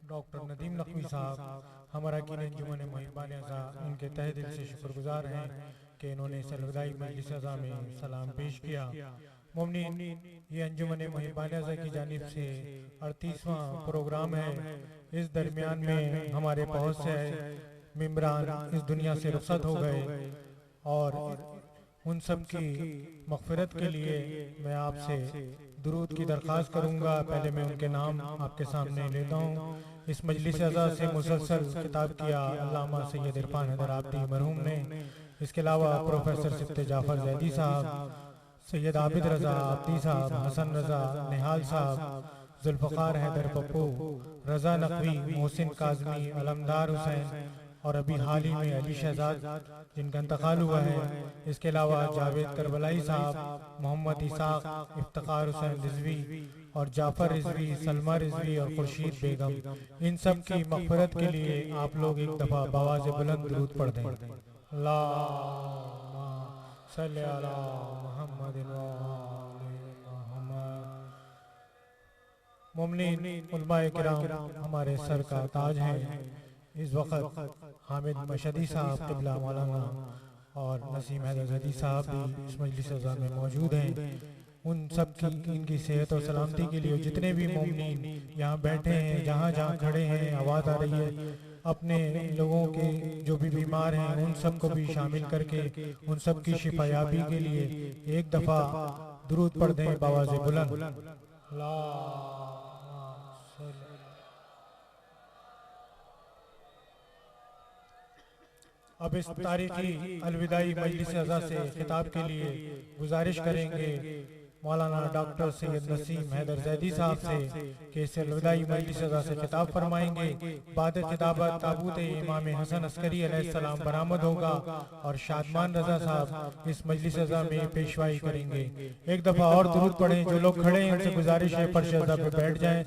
Doctor Nadeem Naqvi صاحب ہمارا کی انجمن محبان اعضا ان کے تہ دل سے شکر گزار ہیں کہ انہوں نے سلودائی مجلس اعضا میں سلام پیش کیا۔ مومنین، یہ انجمن محبان اعضا کی جانب سے 38واں پروگرام ہے۔ اس درمیان میں ہمارے بہت سے ممبران اس دنیا سے رخصت ہو گئے اور ان سب کی مغفرت کے لیے میں آپ سے درود کی درخواست کروں گا۔ پہلے میں ان کے نام آپ کے سامنے لیتا ہوں۔ اس مجلس اعضا سے مسلسل خطاب کیا علامہ سید عرفان حیدر آبدی مرحوم نے۔ اس کے علاوہ پروفیسر سبت جعفر زیدی صاحب، سید عابد رضا آبدی صاحب، حسن رضا نہال صاحب، ذوالفقار حیدر پپو، رضا نقوی، محسن کاظمی، علمدار حسین اور ابھی حال ہی میں علی شہزاد جن کا انتقال ہوا ہے۔ اس کے علاوہ جاوید کربلائی صاحب، محمد اسحاق، افتخار حسین رضوی اور جعفر رضوی، سلمہ رضوی اور خورشید بیگم، ان سب کی مغفرت کے لیے آپ لوگ ایک دفعہ بآواز بلند درود پڑھ دیں۔ اللہم صلی علی محمد و آل محمد۔ مومنین، علماء کرام ہمارے سر کا تاج ہیں۔ اس وقت حامد مشہدی صاحب قبلہ مولانا اور نسیم حیدر زیدی صاحب بھی اس مجلس اعضا میں موجود ہیں۔ ان سب کی ان کی صحت و سلامتی کے لیے جتنے بھی مومنین یہاں بیٹھے ہیں، جہاں جہاں کھڑے ہیں، آواز آ رہی ہے، اپنے لوگوں کے جو بھی بیمار ہیں ان سب کو بھی شامل کر کے ان سب کی شفا یابی کے لیے ایک دفعہ درود پڑھ دیں بآواز بلند۔ اب اس تاریخی الوداعی مجلس اعضا سے خطاب کے لیے گزارش کریں گے مولانا ڈاکٹر سید نسیم حیدر زیدی صاحب سے کہ اس الوداعی مجلس اعضا سے خطاب فرمائیں گے۔ بعد خطابت تابوت امام حسن عسکری علیہ السلام برآمد ہوگا اور شادمان رضا صاحب اس مجلس اعضا میں پیشوائی کریں گے۔ ایک دفعہ اور درود پڑھیں۔ جو لوگ کھڑے ہیں ان سے گزارش ہے فرش اعضا پہ بیٹھ جائیں۔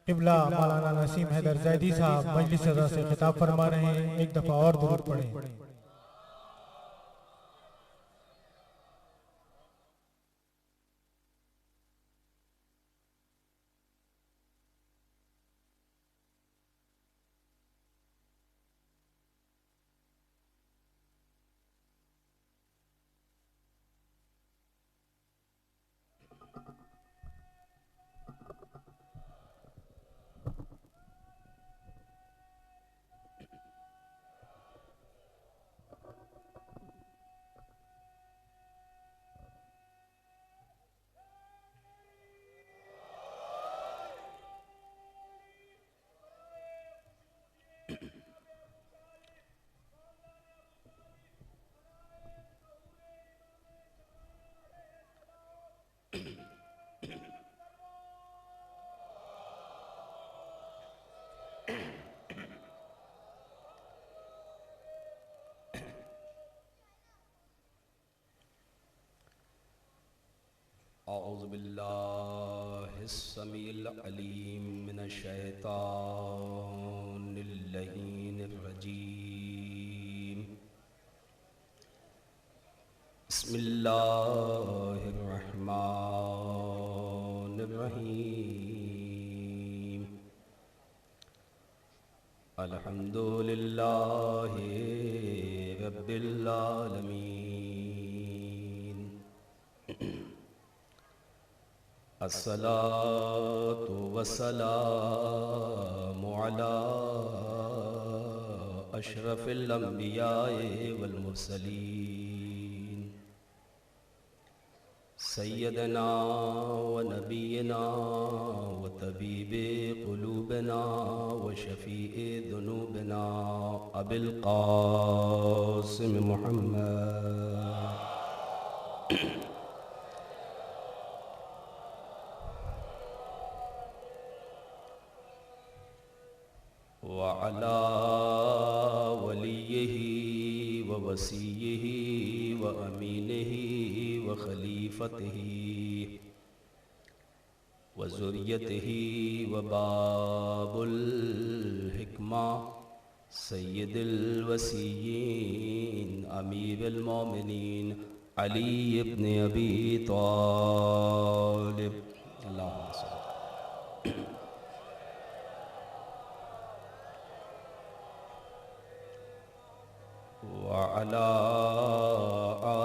قبلہ مولانا نسیم حیدر زیدی صاحب مجلس اعضا سے خطاب فرما رہے ہیں، ایک دفعہ اور درود پڑھیں۔ اعوذ باللہ السمیع العلیم من الشیطان اللعین الرجیم۔ بسم اللہ الرحمن الرحیم۔ الحمد للہ رب العالمین، الصلاة والسلام على اشرف الانبیاء والمرسلین، سیدنا و نبینا و طبیب قلوبنا و شفیع ذنوبنا ابی القاسم محمد وعلى وليه ووصيه وأمينه وخليفته وذريته وباب الحكمة سيد الوصيين أمير المؤمنين علي بن أبي طالب، اللهم صل وعلى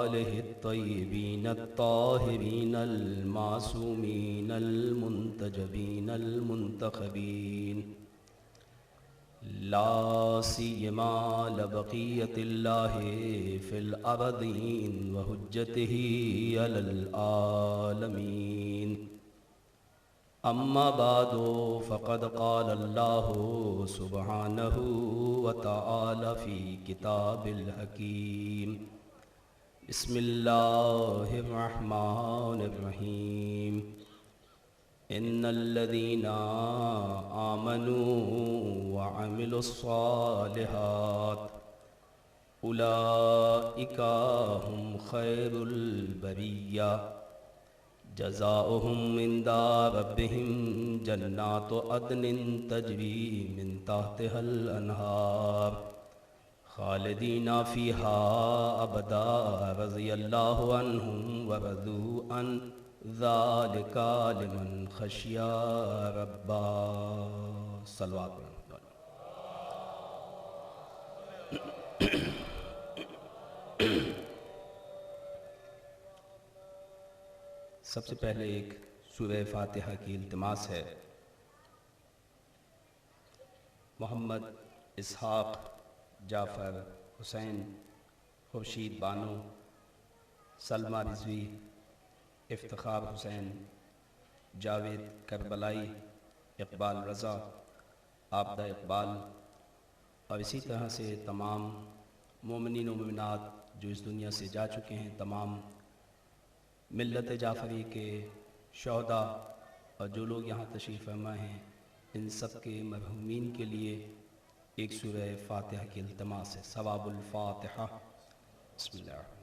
آله الطيبين الطاهرين المعصومين المنتجبين المنتخبين لا سيما لبقية الله في الأرضين وحجته على العالمين. أما بعد فقد قال الله سبحانه وتعالى في كتاب الحكيم بسم الله الرحمن الرحيم إن الذين آمنوا وعملوا الصالحات أولئك هم خير البرية جزاؤهم عند ربهم جنات عدن تجري من تحتها الأنهار خالدين فيها أبدا رضي الله عنهم ورضوا عنه ذلك لمن خشي ربا. صلوات. سب سے پہلے ایک سورہ فاتحہ کی التماس ہے. محمد اسحاق جعفر حسین خورشید بانو سلمہ رضوی افتخار حسین جاوید کربلائی اقبال رضا عابدہ اقبال اور اسی طرح سے تمام مومنین و مومنات جو اس دنیا سے جا چکے ہیں، تمام ملت جعفری کے شہداء اور جو لوگ یہاں تشریف فرما ہیں، ان سب کے مرحومین کے لیے ایک سورہ فاتحہ کی التماس ہے. ثواب الفاتحہ. بسم اللہ الرحمن الرحیم.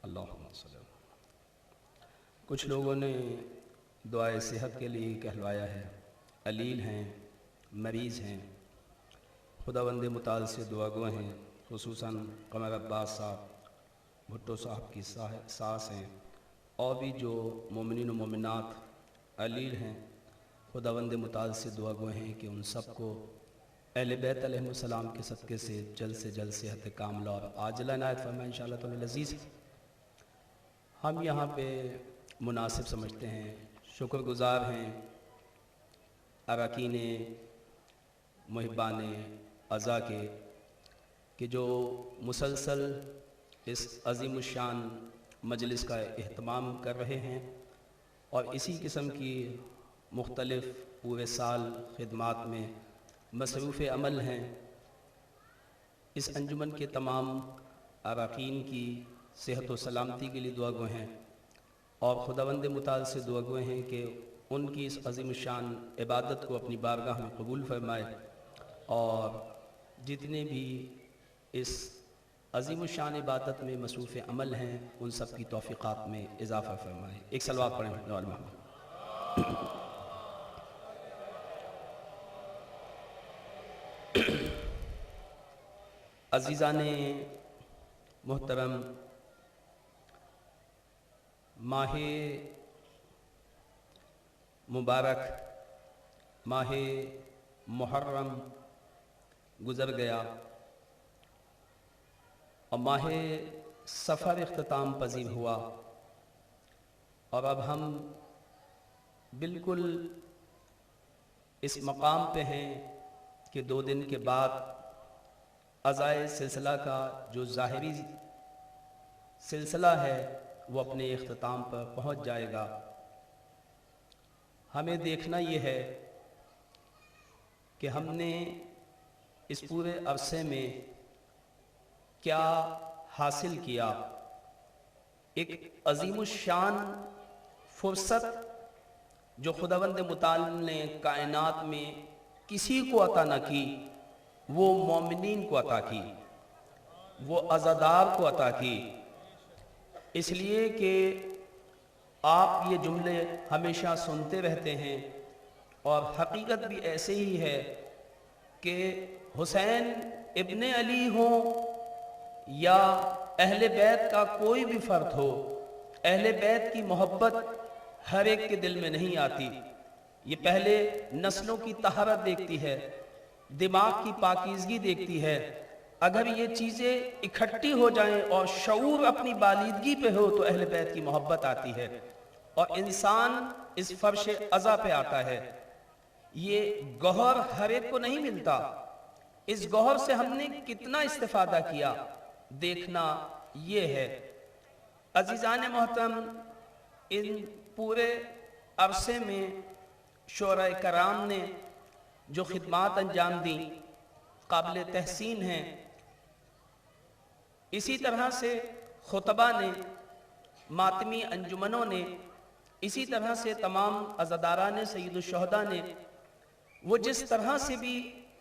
اللہم صلی اللہ. کچھ لوگوں نے دعائے صحت کے لیے کہلوایا ہے. علیل ہیں، مریض ہیں، خداوند متعال سے دعا گو ہیں. خصوصاً قمر عباس صاحب بھٹو صاحب کی ساس ہیں، اور بھی جو مومنین و مومنات علیل ہیں، خداوند متعال سے دعا گو ہیں کہ ان سب کو اہل بیت علیہ السلام کے صدقے سے جلد صحت کاملہ اور عاجلہ عنایت فرمائے انشاءاللہ تعالی العزیز. ہم یہاں پہ مناسب سمجھتے ہیں، شکر گزار ہیں اراکین محبان عزا کے کہ جو مسلسل اس عظیم الشان مجلس کا اہتمام کر رہے ہیں اور اسی قسم کی مختلف پورے سال خدمات میں مصروف عمل ہیں. اس انجمن کے تمام اراکین کی صحت و سلامتی کے لیے دعا گو ہیں اور خداوند متعال سے دعا گو ہیں کہ ان کی اس عظیم الشان عبادت کو اپنی بارگاہ میں قبول فرمائے اور جتنے بھی اس عظیم الشان عبادت میں مصروف عمل ہیں ان سب کی توفیقات میں اضافہ فرمائے. ایک صلوات پڑھیں محمد. عزیزان محترم، ماہ مبارک ماہ محرم گزر گیا اور ماہ سفر اختتام پذیر ہوا، اور اب ہم بالکل اس مقام پہ ہیں کہ 2 دن کے بعد عزائے سلسلہ کا جو ظاہری سلسلہ ہے وہ اپنے اختتام پر پہنچ جائے گا. ہمیں دیکھنا یہ ہے کہ ہم نے اس پورے عرصے میں کیا حاصل کیا. ایک عظیم الشان فرصت جو خداوند متعال نے کائنات میں کسی کو عطا نہ کی، وہ مومنین کو عطا کی، وہ عزادار کو عطا کی، اس لیے کہ آپ یہ جملے ہمیشہ سنتے رہتے ہیں اور حقیقت بھی ایسے ہی ہے کہ حسین ابن علی ہوں یا اہل بیت کا کوئی بھی فرد ہو، اہل بیت کی محبت ہر ایک کے دل میں نہیں آتی۔ یہ پہلے نسلوں کی طہارت دیکھتی ہے، دماغ کی پاکیزگی دیکھتی ہے۔ اگر یہ چیزیں اکٹھی ہو جائیں اور شعور اپنی بالیدگی پہ ہو تو اہل بیت کی محبت آتی ہے اور انسان اس فرش عزا پہ آتا ہے۔ یہ گوہر ہر ایک کو نہیں ملتا، اس گوہر سے ہم نے کتنا استفادہ کیا دیکھنا یہ ہے۔ عزیزان محترم، ان پورے عرصے میں شعراء کرام نے جو خدمات انجام دیں قابل تحسین ہیں۔ اسی طرح سے خطبہ نے، ماتمی انجمنوں نے، اسی طرح سے تمام عزاداران سید الشہداء نے، وہ جس طرح سے بھی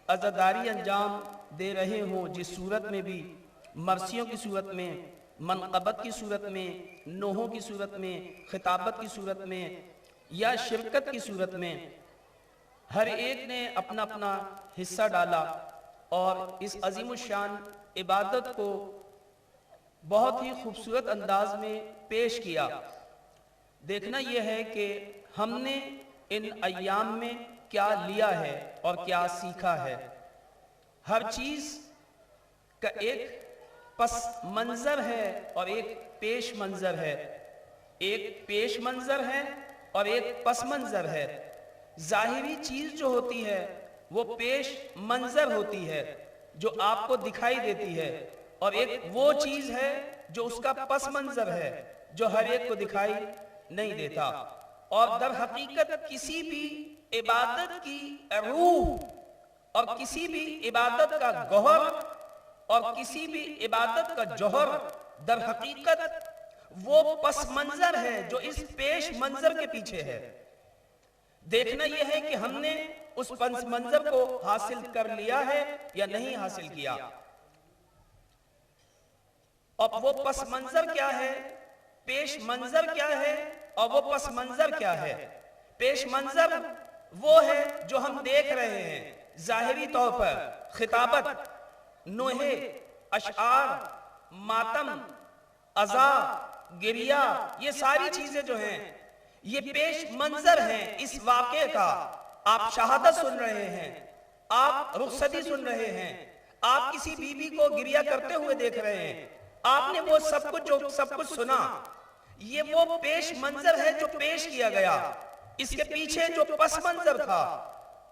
عزاداری انجام دے رہے ہوں، جس صورت میں بھی، مرثیوں کی صورت میں، منقبت کی صورت میں، نوحوں کی صورت میں، خطابت کی صورت میں یا شرکت کی صورت میں، ہر ایک نے اپنا اپنا حصہ ڈالا اور اس عظیم الشان عبادت کو بہت ہی خوبصورت انداز میں پیش کیا۔ دیکھنا یہ ہے کہ ہم نے ان ایام میں کیا لیا ہے اور کیا سیکھا ہے۔ ہر چیز کا ایک پس منظر ہے اور ایک پیش منظر ہے، ایک پیش منظر ہے اور ایک پس منظر ہے۔ ظاہری چیز جو ہوتی ہے وہ پیش منظر ہوتی ہے جو آپ کو دکھائی دیتی ہے، اور ایک وہ چیز ہے جو اس کا پس منظر ہے جو ہر ایک کو دکھائی نہیں دیتا۔ اور در حقیقت کسی بھی عبادت کی روح اور کسی بھی عبادت کا گوہر اور کسی بھی عبادت کا جوہر در حقیقت وہ پس منظر ہے جو اس پیش منظر کے پیچھے ہے۔ دیکھنا یہ ہے کہ ہم نے اس پس منظر کو حاصل کر لیا ہے یا نہیں حاصل کیا۔ اور وہ پس منظر کیا ہے، پیش منظر کیا ہے اور وہ پس منظر کیا ہے۔ پیش منظر وہ ہے جو ہم دیکھ رہے ہیں ظاہری طور پر، خطابت، نوحے، اشعار، ماتم، عزا، گریہ، یہ ساری چیزیں جو ہیں یہ پیش منظر ہیں اس واقعے کا۔ آپ شہادت سن رہے ہیں، آپ رخصتی سن رہے ہیں، آپ کسی بیوی کو گریہ کرتے ہوئے دیکھ رہے ہیں، آپ نے وہ سب کچھ سنا، یہ وہ پیش منظر ہے جو پیش کیا گیا۔ اس کے پیچھے جو پس منظر تھا،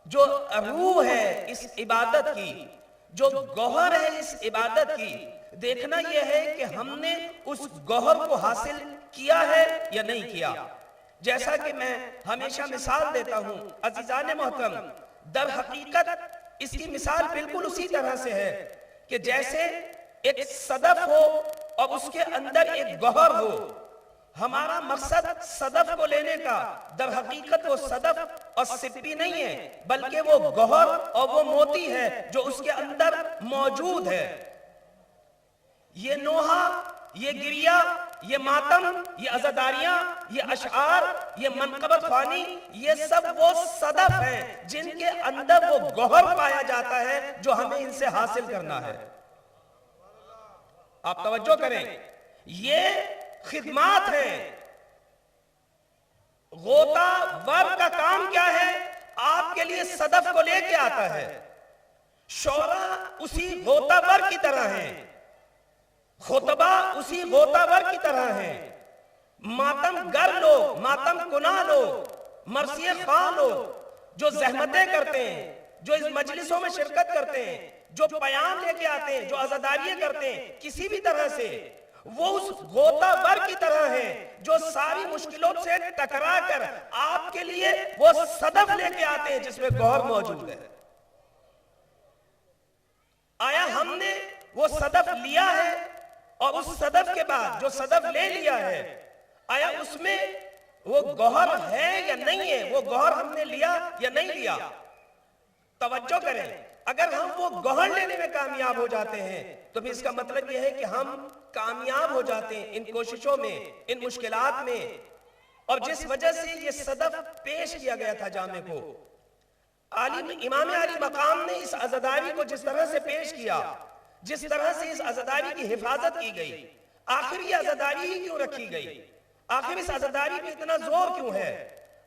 جو روح ہے اس عبادت کی، جو گوہر ہے اس عبادت کی، دیکھنا یہ ہے کہ ہم نے اس گوہر کو حاصل کیا ہے یا نہیں کیا۔ جیسا کہ میں ہمیشہ مثال دیتا ہوں عزیزان محترم، در حقیقت اس کی مثال بالکل اسی طرح سے ہے کہ جیسے ایک صدف ہو اور اس کے اندر ایک گوہر ہو۔ ہمارا مقصد صدف کو لینے کا در حقیقت وہ صدف اور سپی نہیں ہے، بلکہ وہ گوہر اور وہ موتی ہے جو اس کے اندر موجود ہے۔ یہ نوحہ، یہ گریہ، یہ ماتم، یہ عزاداریاں، یہ اشعار، یہ منقبت خوانی، یہ سب وہ صدف ہیں جن کے اندر وہ گوہر پایا جاتا ہے جو ہمیں ان سے حاصل کرنا ہے۔ آپ توجہ کریں، یہ خدمات ہیں۔ غوطہ ور کا کام کیا ہے؟ آپ کے لیے صدف کو لے کے آتا ہے۔ شعراء اسی غوطہ ور کی طرح ہیں، خطبہ اسی غوطہ ور کی طرح ہیں، ماتم گر لوگ، ماتم کناں لوگ، مرثیے خواہ لوگ جو زحمتیں کرتے ہیں، جو اس مجلسوں میں شرکت کرتے ہیں، جو پیام لے کے آتے ہیں، جو عزاداریاں کرتے ہیں، کسی بھی طرح سے وہ اس غوطہ ور کی طرح ہیں جو ساری مشکلوں سے ٹکرا کر آپ کے لیے وہ صدف لے کے آتے ہیں جس میں گوہر موجود ہے۔ آیا ہم نے وہ صدف لیا ہے؟ اور اس صدف کے بعد جو صدف لے لیا ہے، آیا اس میں وہ گوہر ہے یا نہیں ہے؟ وہ گوہر ہم نے لیا یا نہیں لیا؟ توجہ کریں، اگر ہم وہ گوہر لینے میں کامیاب ہو جاتے ہیں تو پھر اس کا مطلب یہ ہے کہ ہم کامیاب ہو جاتے ہیں ان کوششوں میں، ان مشکلات میں۔ اور جس وجہ سے یہ صدف پیش کیا گیا تھا جامع کو، امام علی مقام نے اس عزاداری کو جس طرح سے پیش کیا، جس طرح سے اس عزاداری کی حفاظت کی گئی، آخر یہ عزاداری ہی کیوں رکھی گئی؟ آخر اس عزاداری پہ اتنا زور کیوں ہے؟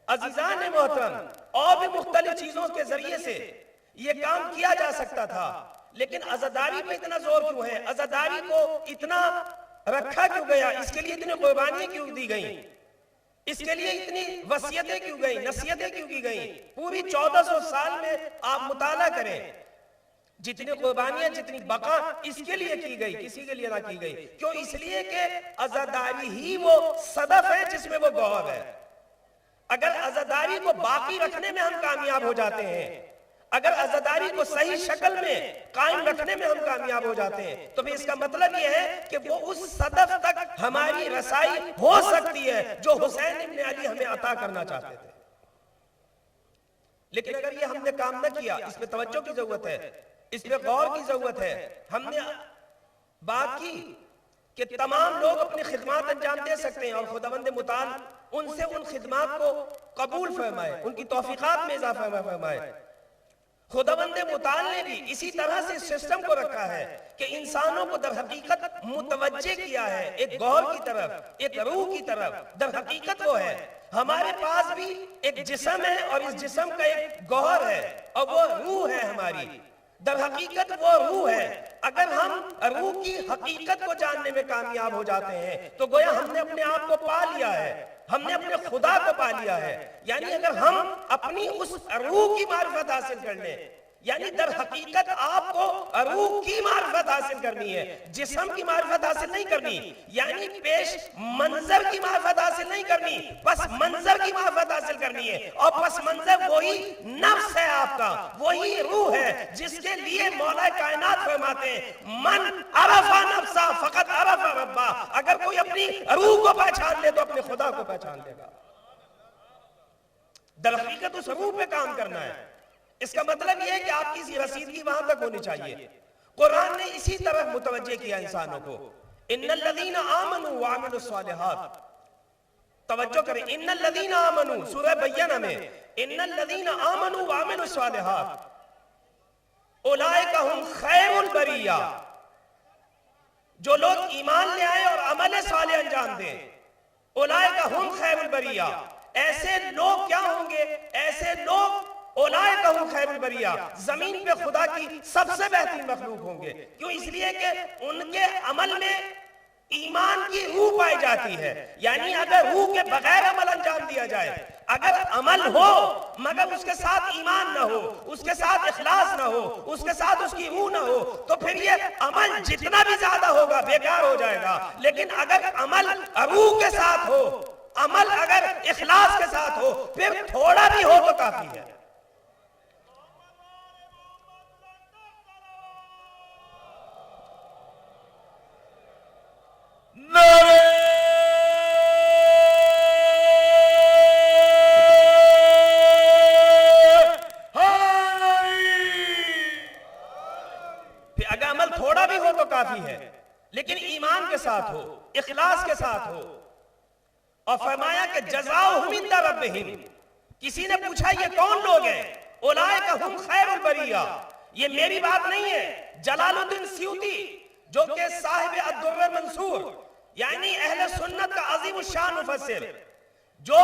عزیزان محترم، اور بھی مختلف چیزوں کے ذریعے سے یہ کام کیا جا سکتا تھا، لیکن عزاداری پہ اتنا زور کیوں ہے؟ عزاداری کو اتنا رکھا کیوں گیا؟ اس کے لیے اتنی قربانیاں کیوں دی گئیں؟ اس کے لیے اتنی وصیتیں کیوں گئیں؟ نصیحتیں کیوں کی گئیں؟ پوری 1400 سال میں آپ مطالعہ کریں، جتنی قربانیاں، جتنی بقا اس کے لیے کی گئی، کسی کے لیے نہ کی گئی۔ کیوں؟ اس لیے کہ عزاداری ہی وہ صدف ہے جس میں وہ گوہر ہے۔ اگر عزاداری کو باقی رکھنے میں ہم کامیاب ہو جاتے ہیں، اگر عزاداری کو صحیح شکل میں قائم رکھنے میں ہم کامیاب ہو جاتے ہیں، تو پھر اس کا مطلب یہ ہے کہ وہ اس صدف تک ہماری رسائی ہو سکتی ہے جو حسین ابن علی ہمیں عطا کرنا چاہتے تھے۔ لیکن اگر یہ ہم نے کام نہ کیا، اس پہ توجہ کی ضرورت ہے، اس پہ غور کی ضرورت ہے۔ ہم نے بات کی کہ تمام لوگ اپنی خدمات انجام دے سکتے ہیں اور خداوند متعال ان سے ان خدمات کو قبول فرمائے، ان کی توفیقات میں اضافہ فرمائے۔ خداوند متعال نے بھی اسی طرح سے سسٹم کو رکھا ہے کہ انسانوں کو در حقیقت متوجہ کیا ہے ایک گوہر کی طرف، ایک روح کی طرف۔ در حقیقت وہ ہے، ہمارے پاس بھی ایک جسم ہے اور اس جسم کا ایک گوہر ہے اور وہ روح ہے ہماری۔ در حقیقت وہ روح ہے۔ اگر ہم روح کی حقیقت کو جاننے میں کامیاب ہو جاتے ہیں تو گویا ہم نے اپنے آپ کو پا لیا ہے، ہم نے اپنے خدا کو پا لیا ہے۔ یعنی اگر ہم اپنی اس روح کی معرفت حاصل کر لیں، یعنی در حقیقت آپ کو روح کی معرفت حاصل کرنی ہے، جسم کی معرفت حاصل نہیں کرنی، یعنی پیش منظر کی معرفت حاصل نہیں کرنی، پس منظر کی معرفت حاصل کرنی ہے۔ اور پس منظر وہی نفس ہے آپ کا، وہی روح ہے جس کے لیے مولا کائنات فرماتے ہیں من عرف نفسا فقط عرف ربا۔ اگر کوئی اپنی روح کو پہچان لے تو اپنے خدا کو پہچان لے گا۔ در حقیقت اس روح پہ کام کرنا ہے۔ اس کا مطلب یہ ہے کہ آپ کی رسیدگی وہاں تک ہونی چاہیے۔ قرآن نے اسی طرح متوجہ کیا انسانوں کو، ان الذین آمنوا وعملوا الصالحات۔ توجہ کریں، ان الذین آمنوا، سورہ بینہ میں، ان الذین آمنوا وعملوا الصالحات اولئک ھم خیر البریہ۔ جو لوگ ایمان لے آئے اور عمل صالح انجام دیں، اولئک ھم خیر البریہ، ایسے لوگ کیا ہوں گے؟ ایسے لوگ اولئک ھم خیر البریہ، زمین پہ خدا کی سب سے بہترین مخلوق ہوں گے۔ کیوں؟ اس لیے کہ ان کے عمل میں ایمان کی روح پائی جاتی ہے۔ یعنی اگر روح کے بغیر عمل انجام دیا جائے، اگر عمل ہو مگر اس کے ساتھ ایمان نہ ہو، اس کے ساتھ اخلاص نہ ہو، اس کے ساتھ اس کی روح نہ ہو، تو پھر یہ عمل جتنا بھی زیادہ ہوگا بیکار ہو جائے گا۔ لیکن اگر عمل روح کے ساتھ ہو، عمل اگر اخلاص کے ساتھ ہو، پھر تھوڑا بھی ہو تو کافی ہے۔ اگر عمل تھوڑا بھی ہو تو کافی ہے، لیکن ایمان کے ساتھ ہو، اخلاص کے ساتھ ہو۔ اور فرمایا کہ جزاؤہم عند ربہم۔ کسی نے پوچھا یہ کون لوگ ہیں؟ اولئک ھم خیر البریہ۔ یہ میری بات نہیں ہے، جلال الدین سیوطی جو کہ صاحب الدر المنصور، یعنی اہل سنت کا عظیم الشان مفسر، جو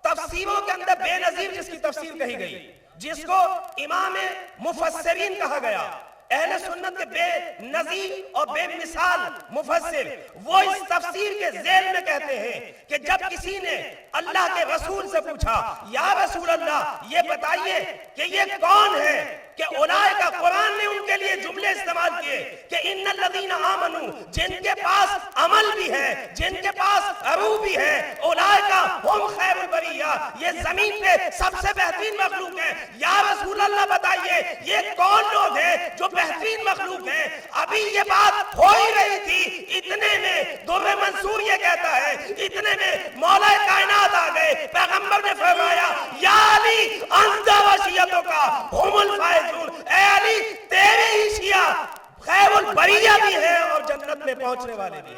تفسیروں کے اندر بے نظیر جس کی تفسیر کہی گئی، جس کو امام مفسرین کہا گیا، اہل سنت کے بے نظیر اور بے مثال مفسر، وہ اس تفسیر کے ذیل میں کہتے ہیں کہ جب کسی نے اللہ کے رسول سے پوچھا یا رسول اللہ یہ بتائیے کہ یہ کون ہے، کہ اولئک، قرآن نے ان کے لیے جملے استعمال کیے کہ ان الذین آمنوا، جن کے پاس عمل بھی ہے، جن کے پاس روح بھی ہے، اولئک ھم خیر البریہ، یہ زمین پہ سب سے بہترین مخلوق ہے۔ یا رسول اللہ بتائیے یہ کون لوگ ہیں جو بہترین مخلوق ہیں؟ ابھی یہ بات ہو ہی رہی تھی، اتنے میں در منصور یہ کہتا ہے، اتنے میں مولا کائنات آ گئے، پیغمبر نے فرمایا یا علی انت و شیعتک ھم الفائزون، اے علی تیرے ہی شیعہ خیر البریہ بھی ہے اور جنت میں پہنچنے والے بھی۔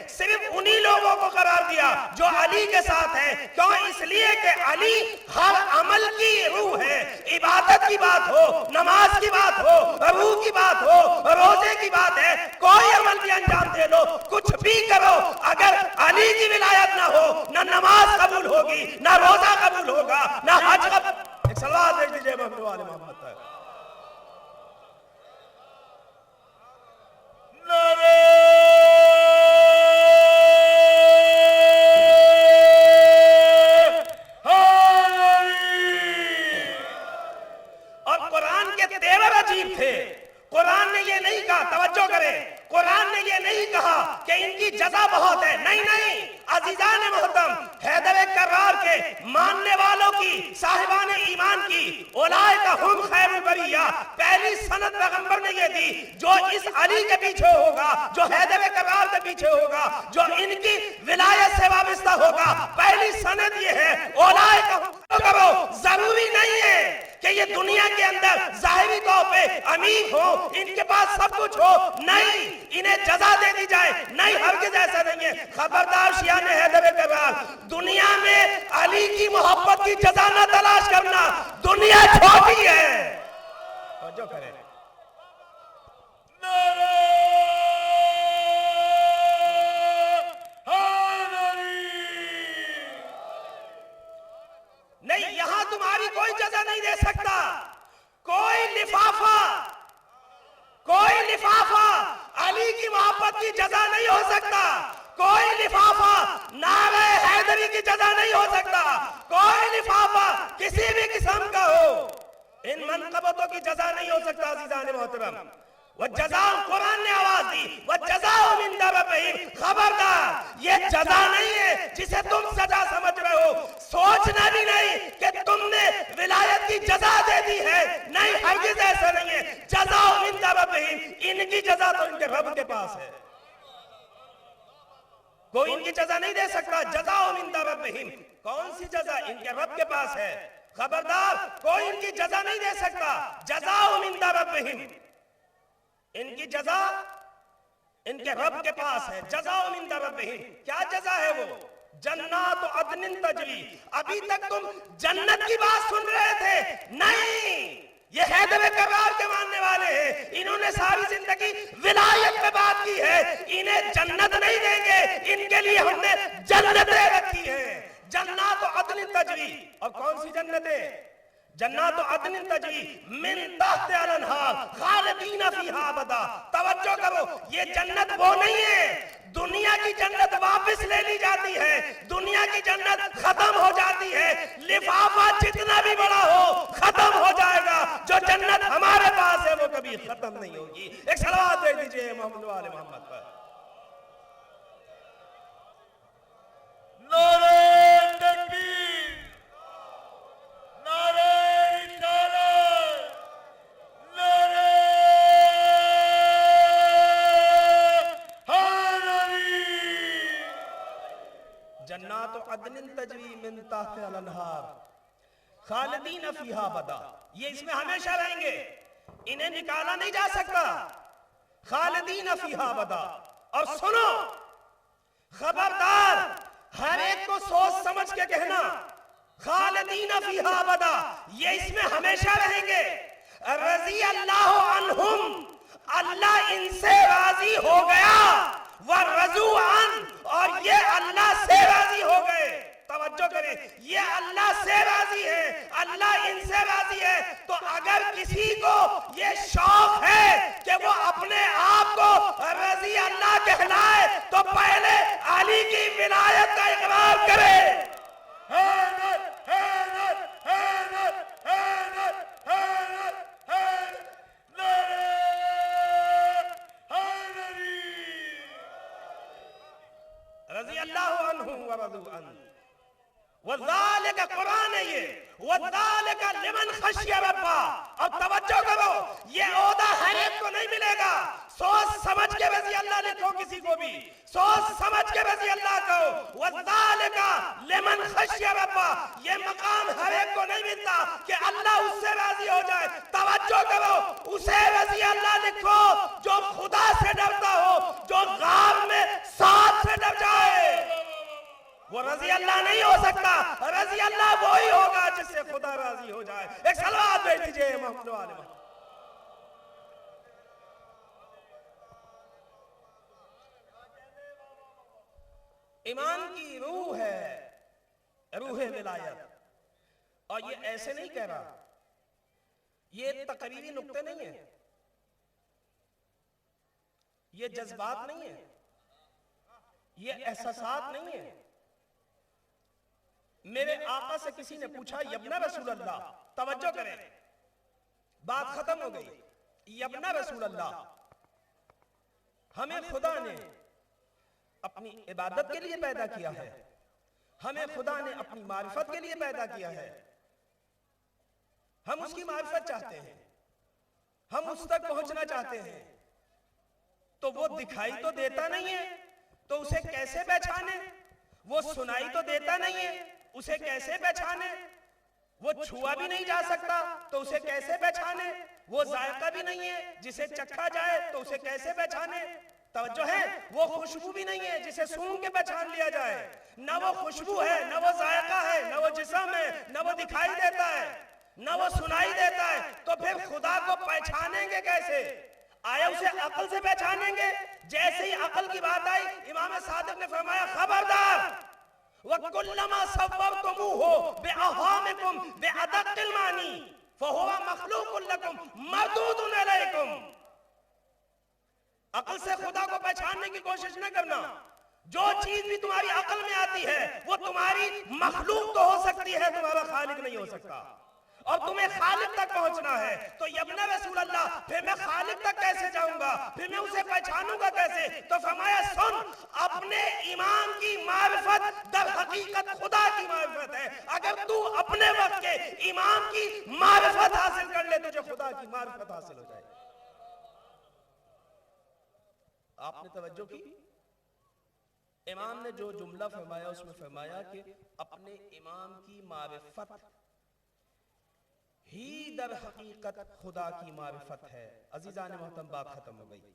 صرف انہی لوگوں کو قرار دیا جو علی کے ساتھ ہیں. کیوں؟ اس لیے کہ علی ہر عمل کی روح ہے. عبادت کی بات ہو، نماز کی بات ہو، روح کی بات ہو، روزے کی بات ہے، کوئی عمل بھی انجام دے لو، کچھ بھی کرو، اگر علی کی ولایت نہ ہو نہ نماز قبول ہوگی، نہ روزہ قبول ہوگا، نہ حج قبول. ایک صلوات دیکھ لیجئے محمد والے محمد پر. اور قرآن کے تیور عجیب تھے. قرآن نے یہ نہیں کہا، توجہ کریں، قرآن نے یہ نہیں کہا کہ ان کی جزا بہت ہے. نہیں نہیں عزیزان محترم، حیدر کرار کے ماننے والوں کی، صاحبان ایمان کی، اولئک ہم خیر البریہ، پہلی سند پیغمبر نے یہ دی. جو اس علی کے پیچھے ہوگا، جو حیدر کرار کے پیچھے ہوگا، جو ان کی ولایت سے وابستہ ہوگا، پہلی سند یہ ہے اولئک ہم. کرو ضروری نہیں ہے کہ یہ دنیا کے اندر ظاہری طور پہ امیر ہو، ان کے پاس سب کچھ ہو. نہیں، انہیں جزا دے دی جائے. نہیں، ہرگز ایسا نہیں ہے. خبردار شیعان حیدر کرار، دنیا میں علی کی محبت کی جزا نہ تلاش کرنا. دنیا چھوٹی ہے. توجہ کریں. نہیں، یہاں تمہاری کوئی جزا نہیں دے سکتا. کوئی لفافہ علی کی محبت کی جزا نہیں ہو سکتا. کوئی لفافہ نعرہ حیدری کی جزا نہیں ہو سکتا. کوئی لفافہ کسی بھی قسم کا ہو ان منقبتوں کی جزا نہیں ہو سکتا. عزیزان محترم، وَجَزَاءُ قرآن نے آواز دی، وَجَزَاءُ مِن رَبِّهِمْ. خبردار، یہ جزا نہیں ہے جسے تم سزا سمجھ رہے ہو. سوچنا بھی نہیں کہ تم نے ولایت کی جزا دے دی ہے. نہیں، ہرگز ایسا نہیں ہے. جزاء مِن رَبِّهِمْ، ان کی جزا تو ان کے رب کے پاس ہے. کوئی ان کی جزا نہیں دے سکتا. جزاء مِن رَبِّهِمْ، کون سی جزا؟ ان کے رب کے پاس ہے. خبردار، کوئی ان کی جزا نہیں دے سکتا. جزاء مِن رَبِّهِمْ، ان کی جزا ان کے رب کے پاس ہے. جزاء من ربہم، کیا جزا ہے وہ؟ جنات عدن تجری. ابھی تک تم جنت کی بات سن رہے تھے. نہیں، یہ حیدر کرار کے ماننے والے ہیں. انہوں نے ساری زندگی ولایت پہ بات کی ہے. انہیں جنت نہیں دیں گے. ان کے لیے ہم نے جنتیں رکھی ہیں. جنات عدن تجری. اور کون سی جنتیں؟ جنات عدن تجری من تحت الانہار خالدین فیہا ابدا. توجہ کرو، یہ جنت وہ نہیں ہے. دنیا کی جنت واپس لے لی جاتی ہے. دنیا کی جنت ختم ہو جاتی ہے. لفافہ جتنا بھی بڑا ہو ختم ہو جائے گا. جو جنت ہمارے پاس ہے وہ کبھی ختم نہیں ہوگی. ایک صلوات دے دیجئے محمد والے محمد پر. نعرہ تکبیر، نعرہ رسالت، نعرہ حیدری. جنات عدن تجری من تحت الانہار خالدین فیہا ابدا. یہ اس میں ہمیشہ رہیں گے، انہیں نکالا نہیں جا سکتا. خالدین فیہا ابدا. اور سنو، خبردار، ہر ایک کو سوچ سمجھ کے کہنا، خالدین فیہا ابدا، یہ اس میں ہمیشہ رہیں گے. رضی اللہ عنہم، اللہ ان سے راضی ہو گیا. وَرَضُوا عَنْهُ، اور یہ اللہ سے راضی ہو گئے. توجہ کریں، یہ اللہ سے راضی ہے، اللہ ان سے راضی ہے. تو اگر کسی کو یہ شوق ہے کہ وہ اپنے آپ کو رضی اللہ کہلائے تو پہلے علی کی ولایت کا اقرار کرے. حیدر، حیدر، حیدر، حیدر، حیدر، حیدر، نعرہ حیدری. رضی اللہ عنہ ورضوا عنہ. وَذَلِكَ قرآن ہے یہ. وَذَلِكَ لِمَنْ خَشِيَ رَبَّهُ. اب توجہ کرو، یہ عہدہ ہر ایک کو نہیں ملے گا. سوچ سمجھ کے رضی اللہ لکھو، کسی کو بھی سوچ سمجھ کے رضی اللہ کہو. وَذَلِكَ لِمَنْ خَشِيَ رَبَّهُ. یہ مقام ہر ایک کو نہیں ملتا کہ اللہ اس سے راضی ہو جائے. توجہ کرو، اسے رضی اللہ لکھو جو خدا سے ڈرتا ہو، جو غار میں ساتھ سے وہ رضی اللہ نہیں ہو سکتا، رضی اللہ وہی ہوگا جس سے خدا راضی ہو جائے. ایک صلوات بھیج دیجئے محمد و آل محمد. ایمان کی روح ہے، روح ولایت. اور یہ ایسے نہیں کہہ رہا، یہ تقریری نقطے نہیں ہیں، یہ جذبات نہیں ہیں، یہ احساسات نہیں ہیں. میرے آقا سے کسی نے پوچھا یبن رسول اللہ، توجہ کریں بات ختم ہو گئی. یبن رسول اللہ، ہمیں خدا نے اپنی عبادت کے لیے پیدا کیا ہے، ہمیں خدا نے اپنی معرفت کے لیے پیدا کیا ہے. ہم اس کی معرفت چاہتے ہیں، ہم اس تک پہنچنا چاہتے ہیں. تو وہ دکھائی تو دیتا نہیں ہے تو اسے کیسے پہچانے؟ وہ سنائی تو دیتا نہیں ہے، اسے کیسے پہچانے؟ وہ چھوا بھی نہیں جا سکتا تو اسے کیسے پہچانے؟ وہ ذائقہ بھی نہیں ہے جسے چکھا جائے تو اسے کیسے پہچانے؟ توجہ ہے، وہ خوشبو بھی نہیں ہے جسے سونگھ کے پہچان لیا جائے. نہ وہ خوشبو ہے، نہ وہ ذائقہ ہے، نہ وہ جسم ہے، نہ وہ دکھائی دیتا ہے، نہ وہ سنائی دیتا ہے. تو پھر خدا کو پہچانیں گے کیسے؟ آیا اسے عقل سے پہچانیں گے؟ جیسے ہی عقل کی بات آئی امام صادق نے فرمایا خبردار، وَكُلَّمَا صَوَّرْتُمُوهُ بِأَوْهَامِكُمْ بِأَدَقِّ الْمَعَانِي فَهُوَ مَخْلُوقٌ لَكُمْ مَرْدُودٌ عَلَيْكُمْ. عقل سے خدا کو پہچاننے کی کوشش نہ کرنا. جو چیز بھی تمہاری عقل میں آتی ہے وہ تمہاری مخلوق تو ہو سکتی ہے، تمہارا خالق نہیں ہو سکتا. اور تمہیں خالق تک پہنچنا ہے. تو یبن رسول اللہ، پھر میں خالق تک کیسے جاؤں گا؟ پھر میں اسے پہچانوں گا کیسے؟ تو فرمایا سن، اپنے امام کی معرفت در حقیقت خدا کی معرفت ہے. اگر تو اپنے وقت کے امام کی معرفت حاصل کر لے تجھے خدا کی معرفت حاصل ہو جائے. آپ نے توجہ کی؟ امام نے جو جملہ فرمایا اس میں فرمایا کہ اپنے امام کی معرفت ہی در حقیقت خدا کی معرفت ہے. عزیزان محترم بات ختم ہو گئی.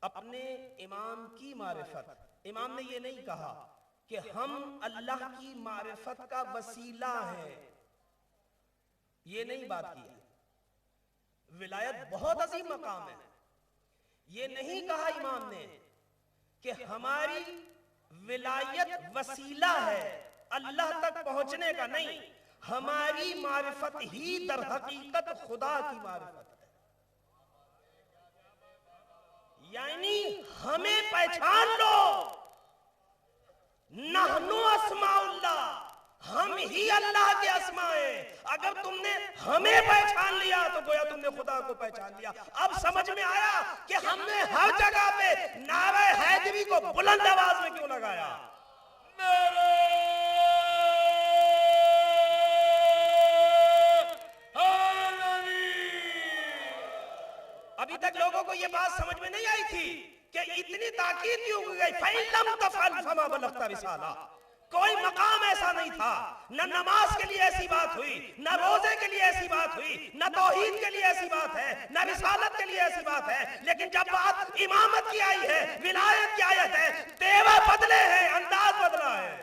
اپنے امام کی معرفت. امام نے یہ نہیں کہا کہ ہم اللہ کی معرفت کا وسیلہ ہیں، یہ نہیں بات کی ہے. ولایت بہت عظیم مقام ہے. یہ نہیں کہا امام نے کہ ہماری ولایت وسیلہ ہے اللہ تک پہنچنے کا. نہیں، ہماری معرفت ہی در حقیقت خدا کی معرفت ہے. یعنی ہمیں پہچان لو، نحنو اسماء اللہ، ہم ہی اللہ کے اسماء ہیں. اگر تم نے ہمیں پہچان لیا تو گویا تم نے خدا کو پہچان لیا. اب سمجھ میں آیا کہ ہم نے ہر جگہ پہ نعرہ حیدری کو بلند آواز میں کیوں لگایا. ابھی تک لوگوں کو یہ بات سمجھ میں نہیں آئی تھی کہ اتنی تاکید کیوں گئی. فَإِن لَمْ تَفْعَلْ فَمَا بَلَغْتَ رِسَالَةَ. کوئی مقام ایسا نہیں تھا، نہ نماز کے لیے ایسی بات ہوئی، نہ روزے کے لیے ایسی بات ہوئی، نہ توحید کے لیے ایسی بات ہے، نہ رسالت کے لیے ایسی بات ہے. لیکن جب بات امامت کی آئی ہے، ولایت کی آیت ہے، تیور بدلے ہیں، انداز بدلا ہے.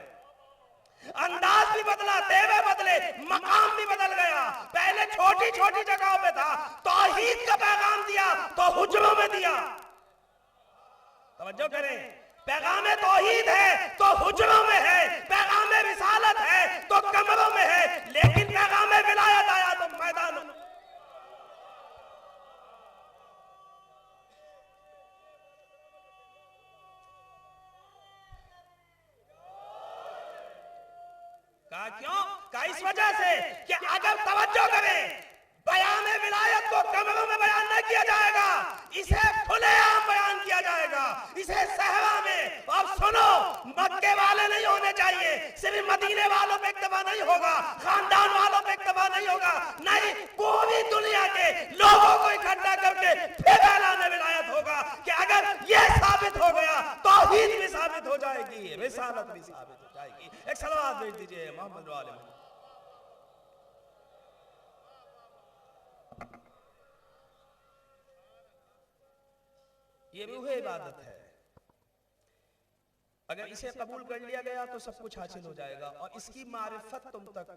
انداز بھی بدلا، تیور بدلے، مقام بھی بدل گیا. پہلے چھوٹی چھوٹی جگہوں پہ تھا، توحید کا پیغام دیا تو حجروں میں دیا. توجہ کریں، پیغام توحید ہے تو حجروں میں ہے، پیغام رسالت ہے تو کمروں میں ہے، لیکن پیغام ولایت آیا تو میدانوں میں. کہا کیوں؟ کہا اس وجہ سے کہ اگر توجہ کریں، بیان ولایت کو کمروں میں بیان نہ کیا جائے گا، اسے کھلے عام بیان کیا جائے گا، اسے صحرا میں. اور سنو، مکے والے نہیں ہونے چاہیے، صرف مدینے والوں پہ اکتفا نہیں ہوگا، خاندان والوں پہ اکتفا نہیں ہوگا، نہیں، پوری دنیا کے لوگوں کو اکٹھا کر کے پھر اعلان ولایت ہوگا کہ اگر یہ ثابت ہو گیا توحید بھی ثابت ہو جائے گی، رسالت بھی ثابت ہو جائے گی. ایک صلوات بھیج دیجئے محمد و آل محمد. یہ روح عبادت ہے. اگر اسے قبول کر لیا گیا تو سب کچھ حاصل ہو جائے گا، اور اس کی معرفت تم تک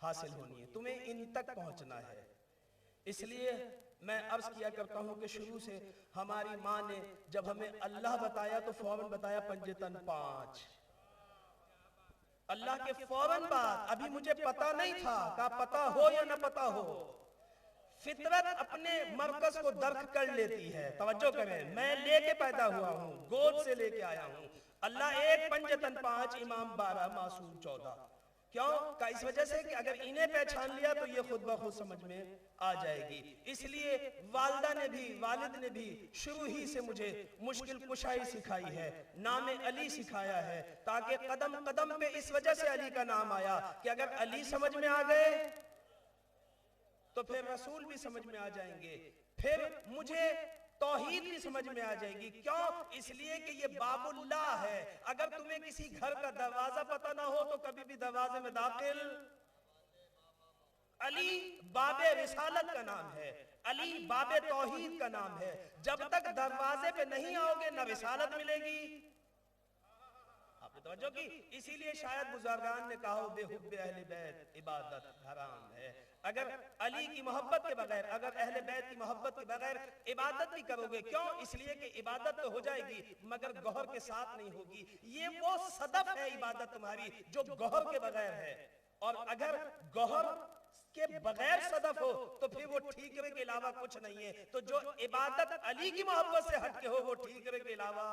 حاصل ہونی ہے، تمہیں ان تک پہنچنا ہے۔ اس لیے میں عرض کیا کرتا ہوں کہ شروع سے ہماری ماں نے جب ہمیں اللہ بتایا تو فوراً بتایا پنجتن 5، اللہ کے فوراً بعد۔ ابھی مجھے پتا نہیں تھا، کہا پتا ہو یا نہ پتا ہو، فطرت اپنے مرکز کو درک کر لیتی ہے۔ توجہ کریں، میں لے کے پیدا ہوا ہوں، گود سے لے کے آیا ہوں۔ اللہ 1 پنجتن 5 امام 12 معصوم 14۔ کیوں؟ کہ اس وجہ سے کہ اگر انہیں پہچان لیا تو یہ خود بخود سمجھ میں آ جائے گی۔ اس لیے والدہ نے بھی، والد نے بھی شروع ہی سے مجھے مشکل کشائی سکھائی ہے، نام علی سکھایا ہے، تاکہ قدم قدم پہ اس وجہ سے علی کا نام آیا کہ اگر علی سمجھ میں آ گئے تو پھر رسول بھی سمجھ میں آ جائیں گے، پھر مجھے توحید بھی سمجھ میں آ جائے گی۔ کیوں؟ اس لیے کہ یہ باب اللہ ہے۔ اگر تمہیں کسی گھر کا دروازہ پتہ نہ ہو تو کبھی بھی دروازے میں داخل۔ علی باب رسالت کا نام ہے، علی باب توحید کا نام ہے۔ جب تک دروازے پہ نہیں آؤ گے نہ رسالت ملے گی۔ آپ نے توجہ کی؟ اسی لیے شاید بزرگان نے کہا بے حب اہل بیت عبادت حرام ہے۔ اگر علی کی محبت کے بغیر، اگر اہل بیت کی محبت کے بغیر عبادت بھی کرو گے، کیوں؟ اس لیے کہ عبادت تو ہو جائے گی مگر گوہر کے ساتھ نہیں ہوگی۔ یہ وہ صدف ہے عبادت تمہاری جو گوہر کے بغیر ہے، اور اگر گوہر کے بغیر صدف ہو تو پھر وہ ٹھیکرے کے علاوہ کچھ نہیں ہے۔ تو جو عبادت علی کی محبت سے ہٹ کے ہو وہ ٹھیکرے کے علاوہ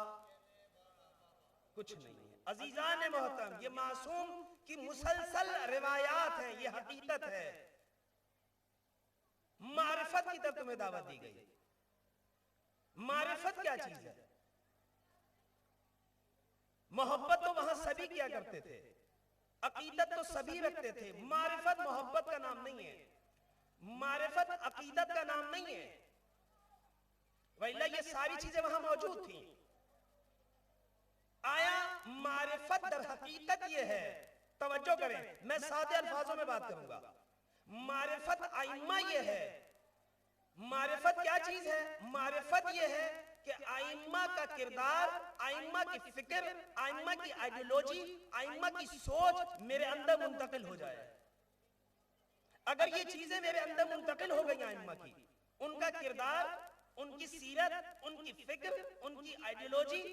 کچھ نہیں ہے۔ عزیزان محترم، یہ معصوم کی مسلسل روایات ہیں، یہ حقیقت ہے۔ معرفت کی طرف تمہیں دعوت دی گئی۔ معرفت کیا چیز ہے؟ محبت تو وہاں سبھی کیا کرتے تھے، عقیدت تو سبھی رکھتے تھے۔ معرفت محبت کا نام نہیں ہے، معرفت عقیدت کا نام نہیں ہے، وَإِلَّا یہ ساری چیزیں وہاں موجود تھیں۔ آیا معرفت در حقیقت یہ ہے، توجہ کریں، میں سادے الفاظوں میں بات کروں گا۔ معرفت آئمہ یہ ہے۔ معرفت کیا چیز ہے؟ معرفت یہ ہے کہ آئمہ کا کردار، آئمہ کی فکر، آئمہ کی آئیڈیولوجی، آئمہ کی سوچ میرے اندر منتقل ہو جائے۔ اگر یہ چیزیں میرے اندر منتقل ہو گئی آئمہ کی، ان کا کردار، ان کی سیرت، ان کی فکر، ان کی آئیڈیولوجی،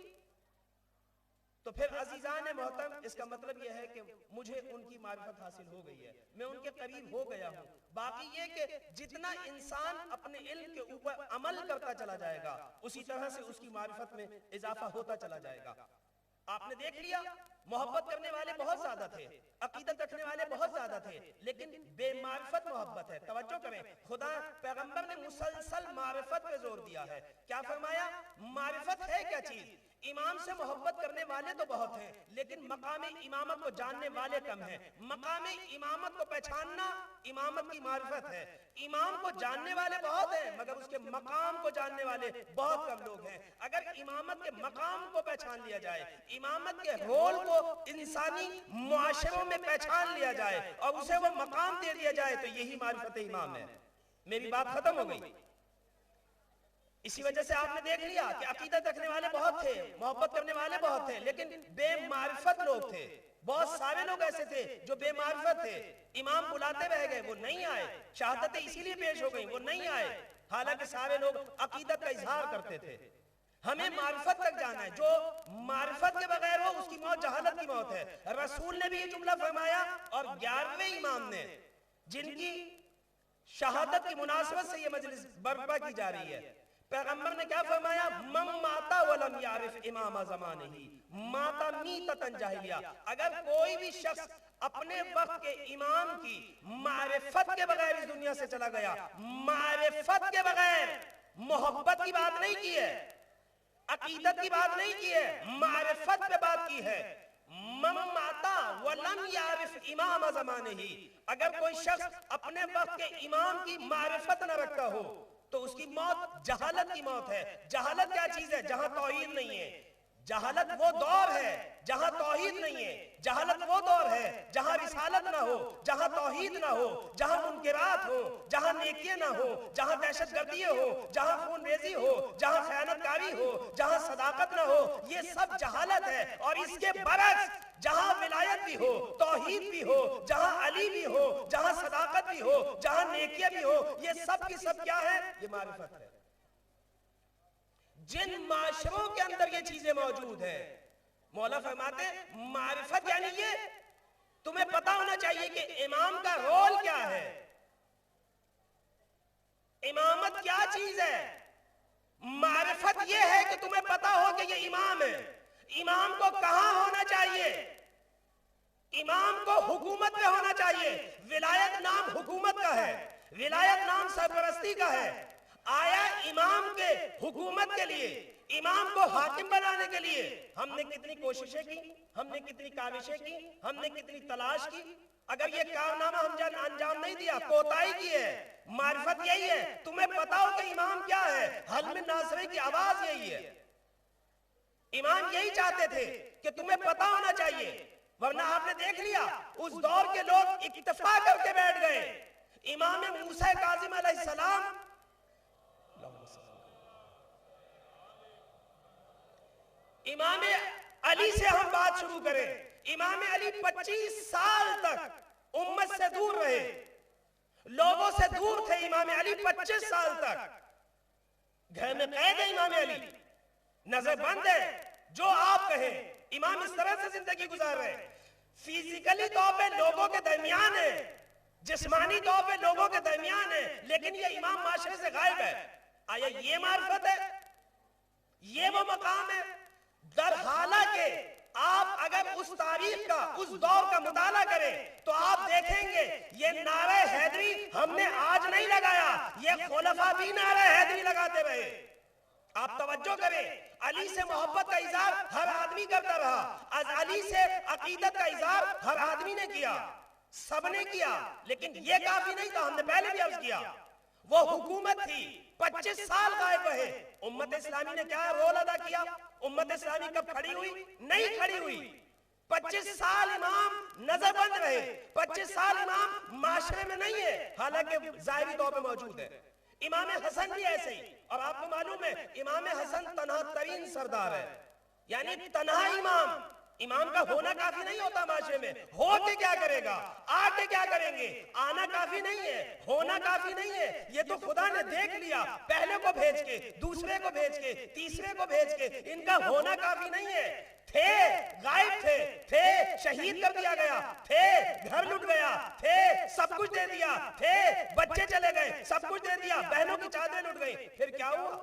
تو پھر عزیزان محترم اس کا مطلب یہ ہے کہ مجھے ان کی معرفت حاصل ہو گئی ہے، میں ان کے قریب ہو گیا ہوں۔ باقی یہ کہ جتنا انسان اپنے علم کے اوپر عمل کرتا چلا جائے گا اسی طرح سے اس کی معرفت میں اضافہ ہوتا چلا جائے گا۔ آپ نے دیکھ لیا محبت کرنے والے بہت زیادہ تھے، عقیدت رکھنے والے بہت زیادہ تھے، لیکن بے معرفت محبت ہے۔ توجہ کریں، خدا پیغمبر نے مسلسل معرفت پہ زور دیا ہے۔ کیا فرمایا؟ معرفت ہے کیا چیز؟ امام سے محبت کرنے والے تو بہت ہیں لیکن مقام امامت کو جاننے والے کم ہیں۔ مقام امامت کو پہچاننا امامت کی معرفت ہے۔ امام کو جاننے والے بہت ہیں مگر اس کے مقام کو جاننے والے بہت کم لوگ ہیں۔ اگر امامت کے مقام کو پہچان لیا جائے، امامت کے رول کو انسانی معاشروں میں پہچان لیا جائے اور اسے وہ مقام دے دیا جائے تو یہی معرفت امام ہے۔ میری بات ختم ہو گئی۔ اسی وجہ سے آپ نے دیکھ لیا کہ عقیدت رکھنے والے بہت تھے، محبت کرنے والے بہت تھے، لیکن بے معرفت لوگ تھے۔ بہت سارے لوگ ایسے تھے جو بے معرفت تھے۔ امام بلاتے رہ گئے، وہ نہیں آئے۔ شہادتیں اسی لیے پیش ہو گئیں، وہ نہیں آئے، حالانکہ سارے لوگ عقیدت کا اظہار کرتے تھے۔ ہمیں معرفت تک جانا ہے، جو معرفت کے بغیر ہو اس کی موت جہالت کی موت ہے۔ رسول نے بھی یہ جملہ فرمایا، اور 11ویں امام نے جن کی شہادت کی مناسبت سے یہ مجلس برپا کی جا رہی ہے، پیغمبر نے کیا فرمایا؟ من ماتا ولم یعرف امام زمانہ ماتا میتتن جاہلیہ۔ اگر کوئی بھی شخص اپنے وقت کے امام کی معرفت کے بغیر اس دنیا سے چلا گیا، معرفت کے بغیر، محبت کی بات نہیں کی ہے، عقیدت کی بات نہیں کی ہے، معرفت پہ بات کی ہے۔ من ماتا ولم یعرف امام زمانہ، اگر کوئی شخص اپنے وقت کے امام کی معرفت نہ رکھتا ہو تو اس کی موت جہالت کی موت ہے۔ جہالت کیا چیز ہے؟ جہاں توحید نہیں ہے، جہالت وہ دور ہے جہاں توحید نہیں ہے، جہالت وہ دور ہے جہاں رسالت نہ ہو، جہاں توحید نہ ہو، جہاں منکرات ہو، جہاں نیکیاں نہ ہو، جہاں دہشت گردی ہو، جہاں خون ریزی ہو، جہاں خیانت کاری ہو، جہاں صداقت نہ ہو، یہ سب جہالت ہے۔ اور اس کے برعکس جہاں ولایت بھی ہو، توحید بھی ہو، جہاں علی بھی ہو، جہاں صداقت بھی ہو، جہاں نیکیاں بھی ہو، یہ سب کی سب کیا ہے؟ یہ معرفت ہے۔ جن معاشروں کے اندر یہ چیزیں موجود ہیں، مولا فرماتے ہیں معرفت یعنی یہ تمہیں پتا ہونا چاہیے کہ امام کا رول کیا ہے، امامت کیا چیز ہے۔ معرفت یہ ہے کہ تمہیں پتا ہو کہ یہ امام ہے، امام کو کہاں ہونا چاہیے، امام کو حکومت پہ ہونا چاہیے۔ ولایت نام حکومت کا ہے، ولایت نام سرپرستی کا ہے۔ آیا امام کے حکومت کے لیے، امام کو حاکم بنانے کے لیے ہم نے کتنی کوششیں کی، ہم نے کتنی کاوشیں کی، ہم نے کتنی تلاش کی؟ اگر یہ کارنامہ ہم انجام نہیں دیا، کوتاہی کی ہے۔ معرفت یہی ہے تمہیں پتا ہو کہ امام کیا ہے، حل من ناصرہ کی آواز یہی ہے۔ امام یہی چاہتے تھے کہ تمہیں پتا ہونا چاہیے، ورنہ آپ نے دیکھ لیا اس دور کے لوگ اکتفا کر کے بیٹھ گئے۔ امام موسیٰ کاظم علیہ السلام، امام علی سے ہم بات شروع کریں۔ امام علی 25 سال تک امت سے دور رہے، لوگوں سے دور تھے۔ امام علی 25 سال تک گھر میں قید ہے، امام علی نظر بند ہے، جو آپ کہیں امام اس طرح سے زندگی گزار رہے ہیں۔ فزیکلی طور پہ لوگوں کے درمیان ہے، جسمانی طور پہ لوگوں کے درمیان ہے، لیکن یہ امام معاشرے سے غائب ہے۔ آیا یہ معرفت ہے؟ یہ وہ مقام ہے؟ در حالہ کہ آپ اگر اس تاریخ کا، اس دور کا مطالعہ کریں تو آپ دیکھیں گے یہ نعرہ حیدری ہم نے آج نہیں لگایا، یہ خلفاء بھی نعرہ حیدری لگاتے رہے۔ آپ توجہ کریں، علی سے محبت کا اظہار ہر آدمی کرتا رہا، از علی سے عقیدت کا اظہار ہر آدمی نے کیا، سب نے کیا، لیکن یہ کافی نہیں تھا۔ ہم نے پہلے بھی عرض کیا وہ حکومت تھی، 25 سال غائب رہے۔ امت اسلامی نے کیا رول ادا کیا؟ امت اسلامی کب کھڑی ہوئی؟ نہیں کھڑی ہوئی۔ 25 سال امام نظر بند رہے، 25 سال امام معاشرے میں نہیں ہے، حالانکہ ظاہری طور پہ موجود ہے۔ امام حسن بھی ایسے ہی، اور آپ کو معلوم ہے امام حسن تنہا ترین سردار ہے، یعنی تنہا امام۔ امام کا ہونا کافی نہیں ہوتا معاشرے میں، ہو کے کیا کرے گا، آ کے کیا کریں گے؟ آنا کافی نہیں ہے، ہونا کافی نہیں ہے۔ یہ تو خدا نے دیکھ لیا، پہلے کو بھیج کے، دوسرے کو بھیج کے، تیسرے کو بھیج کے، ان کا ہونا کافی نہیں ہے۔ تھے غائب تھے شہید کر دیا گیا، تھے گھر لٹ گیا، تھے سب کچھ دے دیا، تھے بچے چلے گئے، سب کچھ دے دیا، بہنوں کی چادریں لٹ گئی، پھر کیا ہوا؟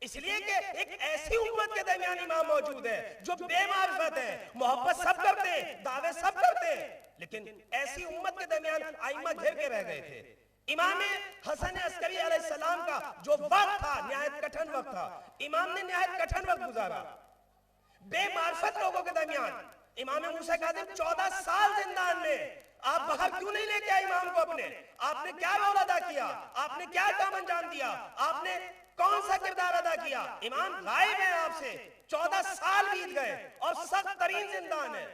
اس لیے کہ ایک ایسی امت کے درمیان امام موجود ہے جو بے معرفت ہے، محبت سب کرتے ہیں، دعوے سب کرتے ہیں، لیکن ایسی امت کے درمیان ائمہ گھر کے رہ گئے تھے۔ امام حسن عسکری علیہ السلام کا جو وقت تھا نہایت کٹھن وقت تھا، امام نے نہایت کٹھن وقت گزارا بے معرفت لوگوں کے درمیان۔ امام موسیٰ کاظم 14 سال زندان میں، آپ باہر کیوں نہیں لے کے آئے امام کو اپنے؟ آپ نے کیا رول ادا کیا؟ آپ نے کیا کام انجام دیا؟ آپ نے کون سا کردار ادا کیا؟ امام غائب ہے آپ سے، 14 سال بیت گئے اور سخت ترین زندان ہے۔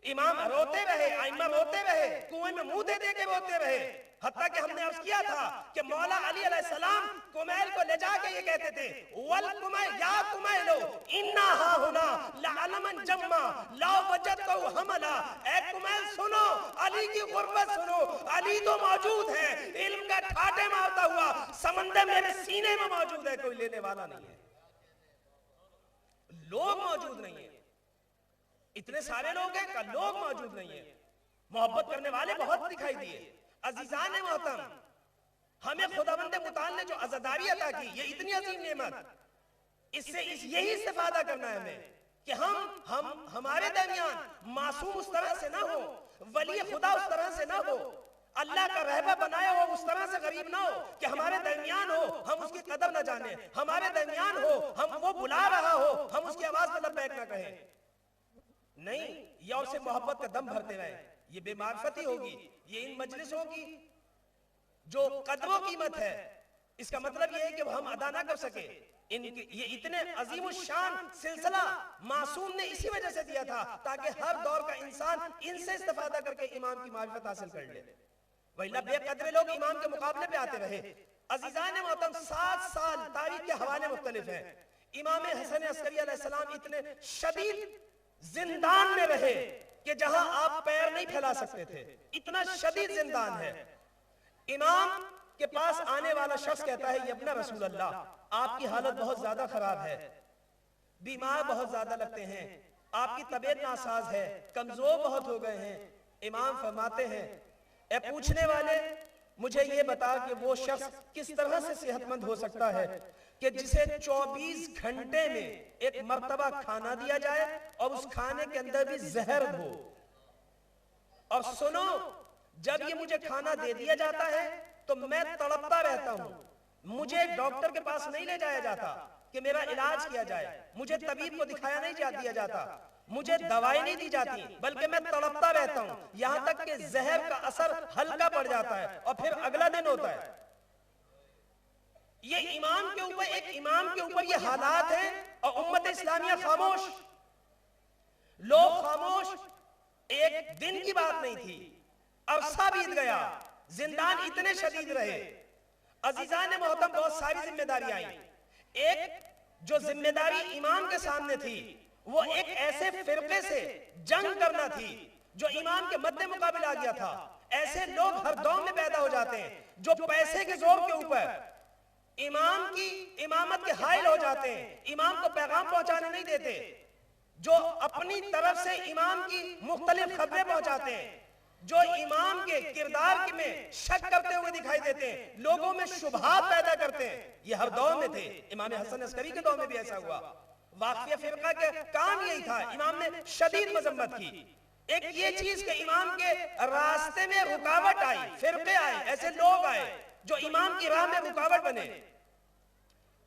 امام روتے رہے، ائمہ روتے رہے، کنویں میں منہ دے دے کے روتے رہے، حتیٰ کہ ہم نے عرض کیا تھا کہ مولا علی علیہ السلام کمیل کو لے جا کے یہ کہتے تھے وَالْقُمَيْ يَا قُمَيْلُ اِنَّا هَا هُنَا لَعَلَمًا جَمَّا لَا وَجَدْتَهُ حَمَلًا۔ اے کمیل سنو، علی کی غربت سنو، علی تو موجود ہے، علم کا ٹھاٹے مارتا ہوا سمندر میرے سینے میں موجود ہے، کوئی لینے والا نہیں ہے، لوگ موجود نہیں ہیں۔ اتنے سارے لوگ ہیں کہ لوگ موجود نہیں ہیں۔ محبت کرنے والے بہت دکھائی دیے۔ عزیزان محترم، ہمیں خداوند متعال نے جو عزاداری عطا کی، یہ اتنی عظیم نعمت، اس سے یہی استفادہ کرنا ہے ہمیں کہ ہمارے درمیان معصوم اس طرح سے نہ ہو، ولی خدا اس طرح سے نہ ہو، اللہ کا رہبر بنایا ہو اس طرح سے غریب نہ ہو کہ ہمارے درمیان ہو ہم اس کی قدر نہ جانیں، ہمارے درمیان ہو ہم وہ بلا رہا ہو ہم اس کی آواز میں لبیک نہ کہیں۔ نہیں، یا اسے محبت کا دم بھرتے رہیں، یہ بے معرفتی ہوگی، یہ ان مجلسوں کی جو قدر و قیمت ہے، اس کا مطلب یہ ہے کہ ہم ادا نہ کر سکے۔ یہ اتنے عظیم الشان سلسلہ معصوم نے اسی وجہ سے دیا تھا تاکہ ہر دور کا انسان ان سے استفادہ کر کے امام کی معرفت حاصل کر لے، وَإِلَّا بے قدرے لوگ امام کے مقابلے پہ آتے رہے۔ عزیزان محترم 7 سال تاریخ کے حوالے مختلف ہیں، امام حسن عسکری علیہ السلام اتنے شدید زندان میں رہے کہ جہاں آپ پیر نہیں پھیلا سکتے تھے، اتنا شدید زندان ہے۔ امام کے پاس آنے والا شخص کہتا ہے ابن رسول اللہ آپ کی حالت بہت زیادہ خراب ہے، بیمار بہت زیادہ لگتے ہیں، آپ کی طبیعت ناساز ہے، کمزور بہت ہو گئے ہیں۔ امام فرماتے ہیں اے پوچھنے والے مجھے یہ بتا کہ وہ شخص کس طرح سے صحت مند ہو سکتا ہے کہ جسے 24 گھنٹے میں ایک مرتبہ کھانا دیا جائے اور اس کھانے کے اندر بھی زہر ہو، اور سنو جب یہ مجھے کھانا دے دیا جاتا ہے تو میں تڑپتا رہتا ہوں، مجھے ایک ڈاکٹر کے پاس نہیں لے جایا جاتا کہ میرا علاج کیا جائے، مجھے طبیب کو دکھایا نہیں دیا جاتا، مجھے دوائی نہیں دی جاتی، بلکہ میں تڑپتا رہتا ہوں یہاں تک کہ زہر کا اثر ہلکا پڑ جاتا ہے اور پھر اگلا دن ہوتا ہے۔ یہ امام کے اوپر، ایک امام کے اوپر یہ حالات ہیں اور امت اسلامیہ خاموش، لوگ خاموش۔ ایک دن کی بات نہیں تھی، عرصہ بیت گیا، زندان اتنے شدید رہے۔ عزیزان محترم بہت ساری ذمہ داری آئی، ایک جو ذمہ داری امام کے سامنے تھی وہ ایک ایسے فرقے سے جنگ کرنا تھی جو امام کے مد مقابل آ گیا تھا۔ ایسے لوگ ہر دور میں پیدا ہو جاتے ہیں جو پیسے کے زور کے اوپر امام کی امامت کے حائل ہو جاتے ہیں، امام کو پیغام پہنچانے نہیں دیتے، جو اپنی طرف سے امام کی مختلف خبریں پہنچاتے ہیں، جو امام کے کردار میں شک کرتے ہوئے دکھائی دیتے ہیں، لوگوں میں شبہات پیدا کرتے ہیں۔ یہ ہر دور میں تھے، امام حسن عسکری کے دور میں بھی ایسا ہوا۔ واقعہ فرقہ کے کام یہی تھا، امام نے شدید مذمت کی۔ ایک یہ چیز کہ امام کے راستے میں رکاوٹ آئی، فرقے آئے، ایسے لوگ آئے جو امام کی راہ میں رکاوٹ بنے۔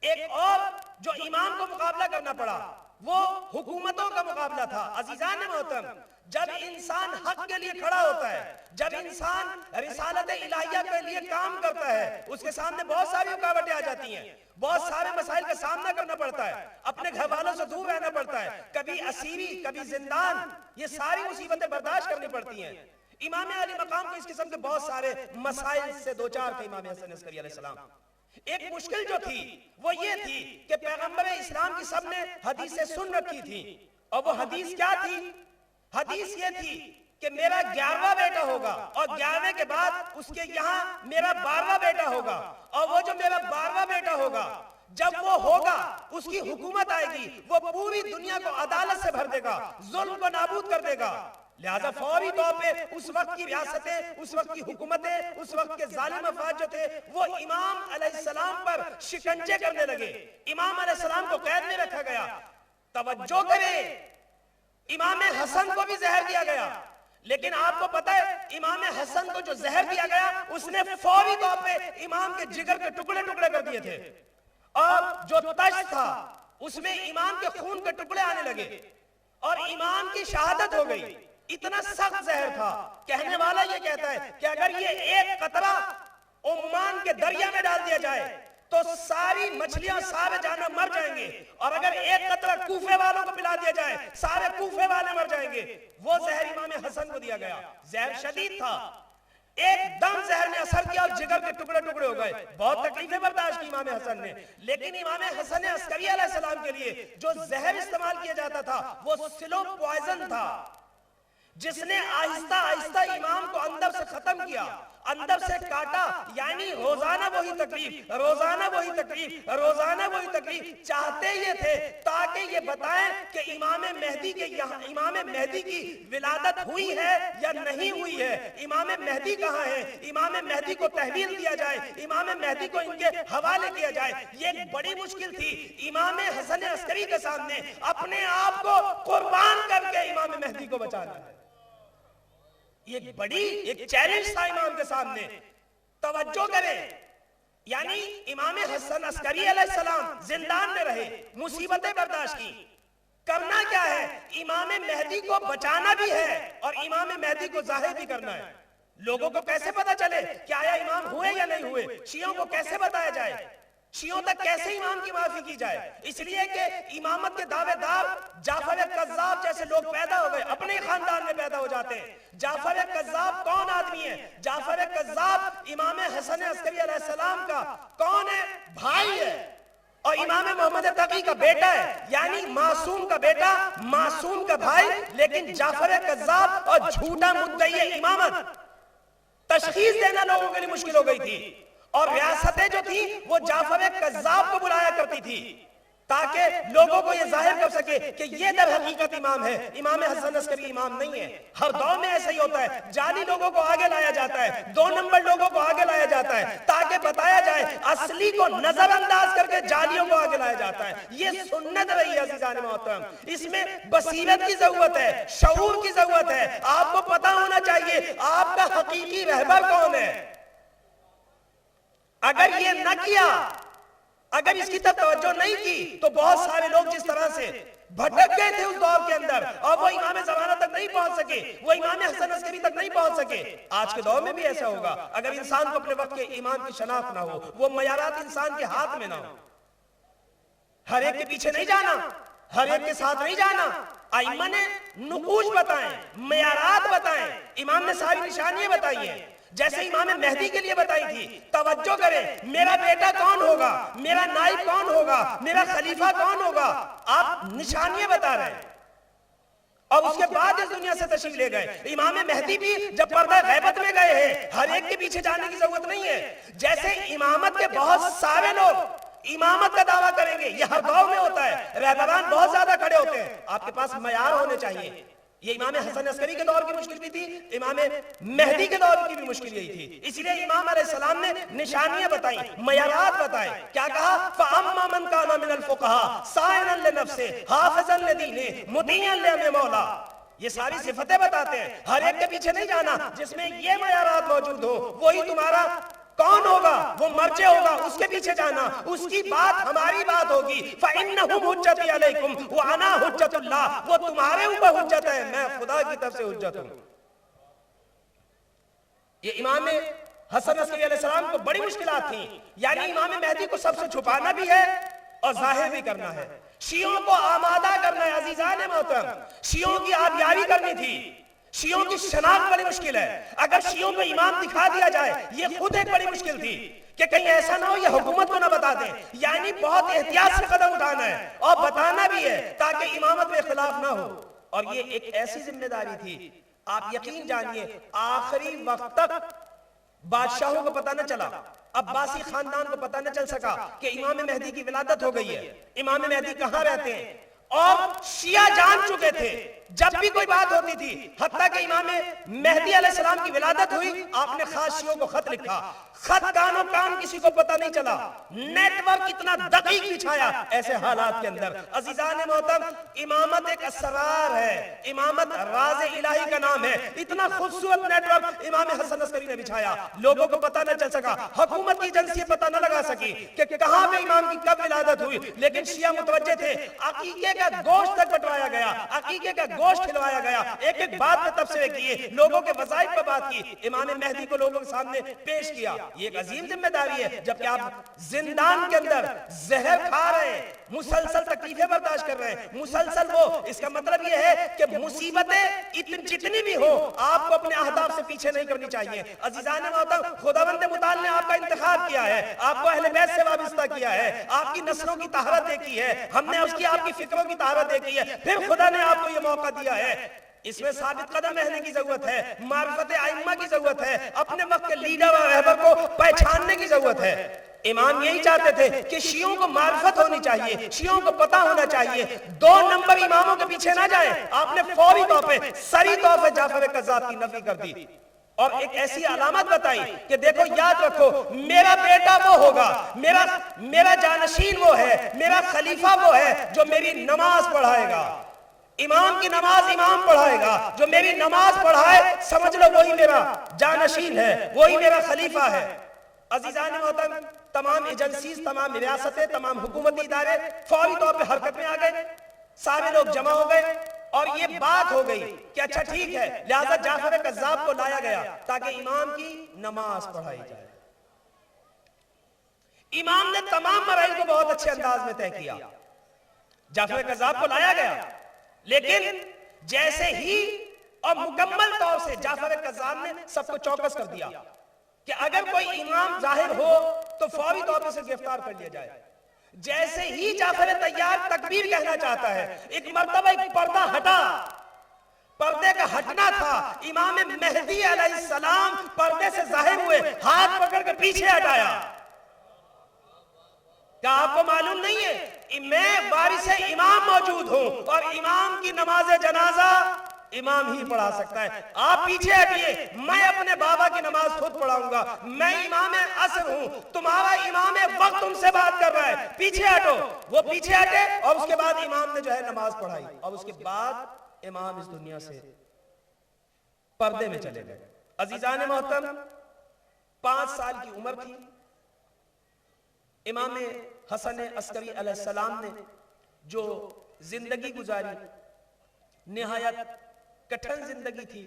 ایک اور جو امام کو مقابلہ کرنا پڑا وہ حکومتوں کا مقابلہ تھا۔ عزیزان محترم جب انسان حق کے لیے کھڑا ہوتا ہے، جب انسان رسالت الہیہ کے لیے کام کرتا ہے، اس کے سامنے بہت ساری رکاوٹیں آ جاتی ہیں، بہت سارے مسائل کا سامنا کرنا پڑتا ہے، اپنے گھر والوں سے دور رہنا پڑتا ہے، کبھی اسیری، کبھی زندان، یہ ساری مصیبتیں برداشت کرنی پڑتی ہیں۔ امام علی مقام کو اس قسم کے بہت سارے مسائل سے دوچار تھے امام حسن عسکری علیہ السلام۔ ایک مشکل جو تھی وہ یہ تھی کہ پیغمبر اسلام کی سب نے حدیثیں سن رکھی تھی، اور وہ حدیث کیا تھی؟ حدیث یہ تھی کہ میرا 11واں بیٹا ہوگا اور 11ویں کے بعد اس کے یہاں میرا 12واں بیٹا ہوگا، اور وہ جو میرا 12واں بیٹا ہوگا جب وہ ہوگا اس کی حکومت آئے گی، وہ پوری دنیا کو عدالت سے بھر دے گا، ظلم کو نابود کر دے گا۔ لہذا فوری طور پہ اس وقت کی ریاستیں، اس وقت کی حکومتیں، اس وقت کے ظالم افراد جو تھے وہ امام علیہ السلام پر شکنجے کرنے لگے، امام علیہ السلام کو قید میں رکھا گیا۔ توجہ کریں، امام حسن کو بھی زہر دیا گیا، لیکن آپ کو پتہ ہے امام حسن کو جو زہر دیا گیا اس نے فوری طور پہ امام کے جگر کے ٹکڑے ٹکڑے کر دیے تھے، اور جو تشت تھا اس میں امام کے خون کے ٹکڑے آنے لگے اور امام کی شہادت ہو گئی۔ اتنا سخت زہر تھا، کہنے والا یہ کہتا ہے کہ اگر یہ ایک قطرہ عمان کے دریا میں ڈال دیا جائے تو ساری مچھلیاں، سارے جانور مر جائیں گے، اور اگر ایک قطرہ کوفے والوں کو پلا دیا جائے سارے کوفے والے مر جائیں گے۔ وہ زہر امام حسن کو دیا گیا، زہر شدید تھا، ایک دم زہر نے اثر کیا اور جگر کے ٹکڑے ٹکڑے ہو گئے۔ بہت تکلیفیں برداشت کی امام حسن نے، لیکن امام حسن عسکری علیہ السلام کے لیے جو زہر استعمال کیا جاتا تھا وہ سلو پوائزن تھا، جس نے آہستہ آہستہ امام کو اندر سے ختم کیا، اندر سے کاٹا، یعنی روزانہ وہی تکلیف، روزانہ وہی تکلیف، روزانہ وہی تکلیف۔ چاہتے یہ تھے تاکہ یہ بتائیں کہ امام مہدی کی ولادت ہوئی ہے یا نہیں ہوئی ہے، امام مہدی کہاں ہے، امام مہدی کو تحویل دیا جائے، امام مہدی کو ان کے حوالے کیا جائے۔ یہ ایک بڑی مشکل تھی امام حسن عسکری کے سامنے، اپنے آپ کو قربان کر کے امام مہدی کو بچانا ہے۔ یہ بڑی ایک چیلنج تھا امام کے سامنے۔ توجہ کریں، یعنی امام حسن عسکری علیہ السلام زندان میں رہے، مصیبتیں برداشت کی، کرنا کیا ہے؟ امام مہدی کو بچانا بھی ہے اور امام مہدی کو ظاہر بھی کرنا ہے۔ لوگوں کو کیسے پتا چلے کہ آیا امام ہوئے یا نہیں ہوئے؟ شیعوں کو کیسے بتایا جائے؟ شیعوں تک کیسے امام کی معافی کی جائے؟ اس لیے کہ امامت کے دعوے دار جعفر کذاب جیسے لوگ پیدا ہو گئے، اپنے ہی خاندان میں پیدا ہو جاتے ہیں۔ جعفر کذاب کون آدمی ہے؟ جعفر کذاب امام حسن عسکری علیہ السلام کا کون ہے؟ بھائی ہے، اور امام محمد تقی کا بیٹا ہے، یعنی معصوم کا بیٹا، معصوم کا بھائی، لیکن جعفر کذاب اور جھوٹا مدعی امامت۔ تشخیص دینا لوگوں کے لیے مشکل ہو گئی تھی، اور ریاستیں جو تھی وہ جعفر کذاب کو بلایا کرتی تھی تاکہ لوگوں کو یہ ظاہر کر سکے کہ یہ در حقیقت امام ہے، امام حسن عسکری امام نہیں ہے۔ ہر دور میں ایسا ہی ہوتا ہے، جعلی لوگوں کو آگے لایا جاتا ہے، 2 نمبر لوگوں کو آگے لایا جاتا ہے تاکہ بتایا جائے، اصلی کو نظر انداز کر کے جعلیوں کو آگے لایا جاتا ہے۔ یہ سنت رہی ہے عزیزان محترم، اس میں بصیرت کی ضرورت ہے، شعور کی ضرورت ہے۔ آپ کو پتا ہونا چاہیے آپ کا حقیقی رہبر کون ہے۔ اگر یہ نہ کیا، اگر اس کی طرف توجہ نہیں کی، تو بہت سارے لوگ جس طرح سے بھٹک گئے تھے اس دور کے اندر اور وہ امام زمانہ تک نہیں پہنچ سکے، وہ امام حسن عسکری تک نہیں پہنچ سکے، آج کے دور میں بھی ایسا ہوگا اگر انسان کو اپنے وقت کے امام کی شناخت نہ ہو، وہ معیارات انسان کے ہاتھ میں نہ ہو۔ ہر ایک کے پیچھے نہیں جانا، ہر ایک کے ساتھ نہیں جانا۔ ائمہ نے نقوش بتائیں، معیارات بتائیں، امام نے ساری نشانیاں بتائی ہیں، جیسے امام مہدی کے لیے بتائی تھی۔ توجہ کریں، میرا بیٹا کون ہوگا، میرا نائب کون ہوگا، میرا خلیفہ کون ہوگا، آپ نشانیاں بتا رہے ہیں، اور اس کے بعد اس دنیا سے تشریف لے گئے۔ امام مہدی بھی جب پردہ غیبت میں گئے ہیں، ہر ایک کے پیچھے جانے کی ضرورت نہیں ہے۔ جیسے امامت کے بہت سارے لوگ امامت کا دعویٰ کریں گے، یہ ہر دور میں ہوتا ہے، رہبران بہت زیادہ کھڑے ہوتے ہیں، آپ کے پاس معیار ہونے چاہیے۔ یہ امام حسن عسکری کے دور کی مشکل بھی تھی، امام مہدی کے دور کی بھی مشکل یہی تھی۔ اسی لیے امام علیہ السلام نے نشانیاں بتائیں، معیارات بتائیں۔ کیا کہا؟ فَأَمَّا مَنْ كَانَ مِنَ الْفُقَهَاءِ صَائِنًا لِنَفْسِهِ حَافِظًا لِدِينِهِ مُطِيعًا لِأَمْرِ مَوْلَاهِ۔ یہ ساری صفتیں بتاتے ہیں، ہر ایک کے پیچھے نہیں جانا، جس میں یہ معیارات موجود ہو وہی تمہارا کون ہوگا، وہ مرجع ہوگا، اس کے پیچھے جانا، اس کی بات ہماری بات ہوگی۔ فَإِنَّهُمْ حُجَّتِي عَلَيْكُمْ وَأَنَا حُجَّتُ اللَّهِ، وہ تمہارے اوپر حجت ہے، میں خدا کی طرف سے حجت ہوں۔ یہ امام حسن عسکری علیہ السلام کو بڑی مشکلات تھیں، یعنی امام مہدی کو سب سے چھپانا بھی ہے اور ظاہر بھی کرنا ہے، شیعوں کو آمادہ کرنا ہے۔ عزیزان محترم، شیعوں کی آبیاری کرنی تھی، شیعوں کی شناخت بڑی مشکل ہے۔ اگر شیعوں کو امام دکھا دیا جائے، یہ خود ایک بڑی مشکل تھی کہ کہیں ایسا نہ ہو یہ حکومت کو نہ بتا دیں، یعنی بہت احتیاط سے قدم اٹھانا ہے اور بتانا بھی ہے تاکہ امامت میں اختلاف نہ ہو۔ اور یہ ایک ایسی ذمہ داری تھی، آپ یقین جانیے آخری وقت تک بادشاہوں کو پتہ نہ چلا، عباسی خاندان کو پتہ نہ چل سکا کہ امام مہدی کی ولادت ہو گئی ہے، امام مہدی کہاں رہتے ہیں، اور شیعہ جان چکے تھے جب بھی کوئی بات ہوتی تھی، حتیٰ کہ امام مہدی علیہ السلام کی ولادت ہوئی، آپ نے خاص شیعوں کو خط لکھا، خط کانوں کان کسی کو پتہ نہیں چلا، نیٹ ورک اتنا دقیق بچھایا ایسے حالات کے اندر۔ عزیزان محترم، امامت ایک اسرار ہے، امامت راز الہی کا نام ہے، اتنا خوبصورت نیٹ ورک امام حسن عسکری نے بچھایا، لوگوں کو پتہ نہ چل سکا، حکومت کی ایجنسی پتہ نہ لگا سکی کہ کہاں پہ امام کی کب ولادت ہوئی، لیکن شیعہ متوجہ تھے، عقیقے کا گوشت تک بٹوایا گیا، عقیقے کا گوشت کھلوایا گیا، ایک ایک بات پہ تبصرے کیے، لوگوں کے وظائف پہ بات کی، امام مہدی کو لوگوں کے سامنے پیش کیا۔ یہ ایک عظیم ذمہ داری ہے، جبکہ آپ زندان کے اندر زہر کھا رہے ہیں، مسلسل تکلیفیں برداشت کر رہے ہیں، مسلسل وہ، اس کا مطلب یہ ہے کہ مصیبتیں جتنی بھی ہو آپ کو اپنے اہداف سے پیچھے نہیں کرنی چاہیے۔ عزیزان محترم، خداوند متعال نے آپ کا انتخاب کیا ہے، آپ کو اہل بیت سے وابستہ کیا ہے، آپ کی نسلوں کی طہارت دیکھی ہے، ہم نے اس کی آپ کی فکروں کی طہارت دیکھی ہے، پھر خدا نے آپ کو یہ موقع دیا ہے۔ اس میں ثابت قدم رہنے کی ضرورت ہے، معرفت ائمہ کی ضرورت ہے، اپنے وقت کے لیڈر اور رہبر کو پہچاننے کی ضرورت ہے۔ امام یہی چاہتے تھے کہ شیعوں کو معرفت ہونی چاہیے، شیعوں کو پتہ ہونا چاہیے، 2 نمبر اماموں کے پیچھے نہ جائیں۔ آپ نے فوری طور پہ سری طور پہ جعفر کذاب کی نفی کر دی اور ایک ایسی علامت بتائی کہ دیکھو یاد رکھو، میرا بیٹا وہ ہوگا، میرا جانشین وہ ہے، میرا خلیفہ وہ ہے جو میری نماز پڑھائے گا، امام کی نماز امام پڑھائے گا، جو میری نماز پڑھائے سمجھ لو وہی میرا جانشین ہے، وہی میرا خلیفہ ہے۔ عزیزان محترم، تمام ایجنسیز، تمام ریاستیں، تمام حکومتی ادارے فوری طور پہ حرکت میں آ گئے، سارے لوگ جمع ہو گئے اور یہ بات ہو گئی کہ اچھا ٹھیک ہے، لہذا جعفر کذاب کو لایا گیا تاکہ امام کی نماز پڑھائی جائے۔ امام نے تمام مراحل کو بہت اچھے انداز میں طے کیا. جعفر کذاب کو لایا گیا، لیکن جیسے ہی اور مکمل طور سے جعفر کذاب نے سب کو چوکس کر دیا کہ اگر کوئی امام ظاہر ہو تو فوری طور پر اسے گرفتار کر لیا جائے. جیسے ہی جعفر طیار تکبیر کہنا چاہتا ہے، ایک مرتبہ ایک پردہ ہٹا. پردے کا ہٹنا تھا. امام مہدی علیہ السلام پردے سے ظاہر ہوئے، ہاتھ پکڑ کر پیچھے ہٹایا. کیا آپ کو معلوم نہیں ہے میں وارث امام موجود ہوں اور امام کی نماز جنازہ امام ہی پڑھا سکتا ہے. آپ پیچھے ہٹیے، میں اپنے بابا کی نماز خود پڑھاؤں گا. میں امام عصر ہوں، تمہارا امام وقت تم سے بات کر رہا ہے، پیچھے ہٹو. وہ پیچھے ہٹے اور اس کے بعد امام نے جو ہے نماز پڑھائی اور اس کے بعد امام اس دنیا سے پردے میں چلے گئے. عزیزان محترم، 5 سال کی عمر تھی. امام حسن عسکری علیہ السلام نے جو زندگی گزاری نہایت کٹھن زندگی تھی.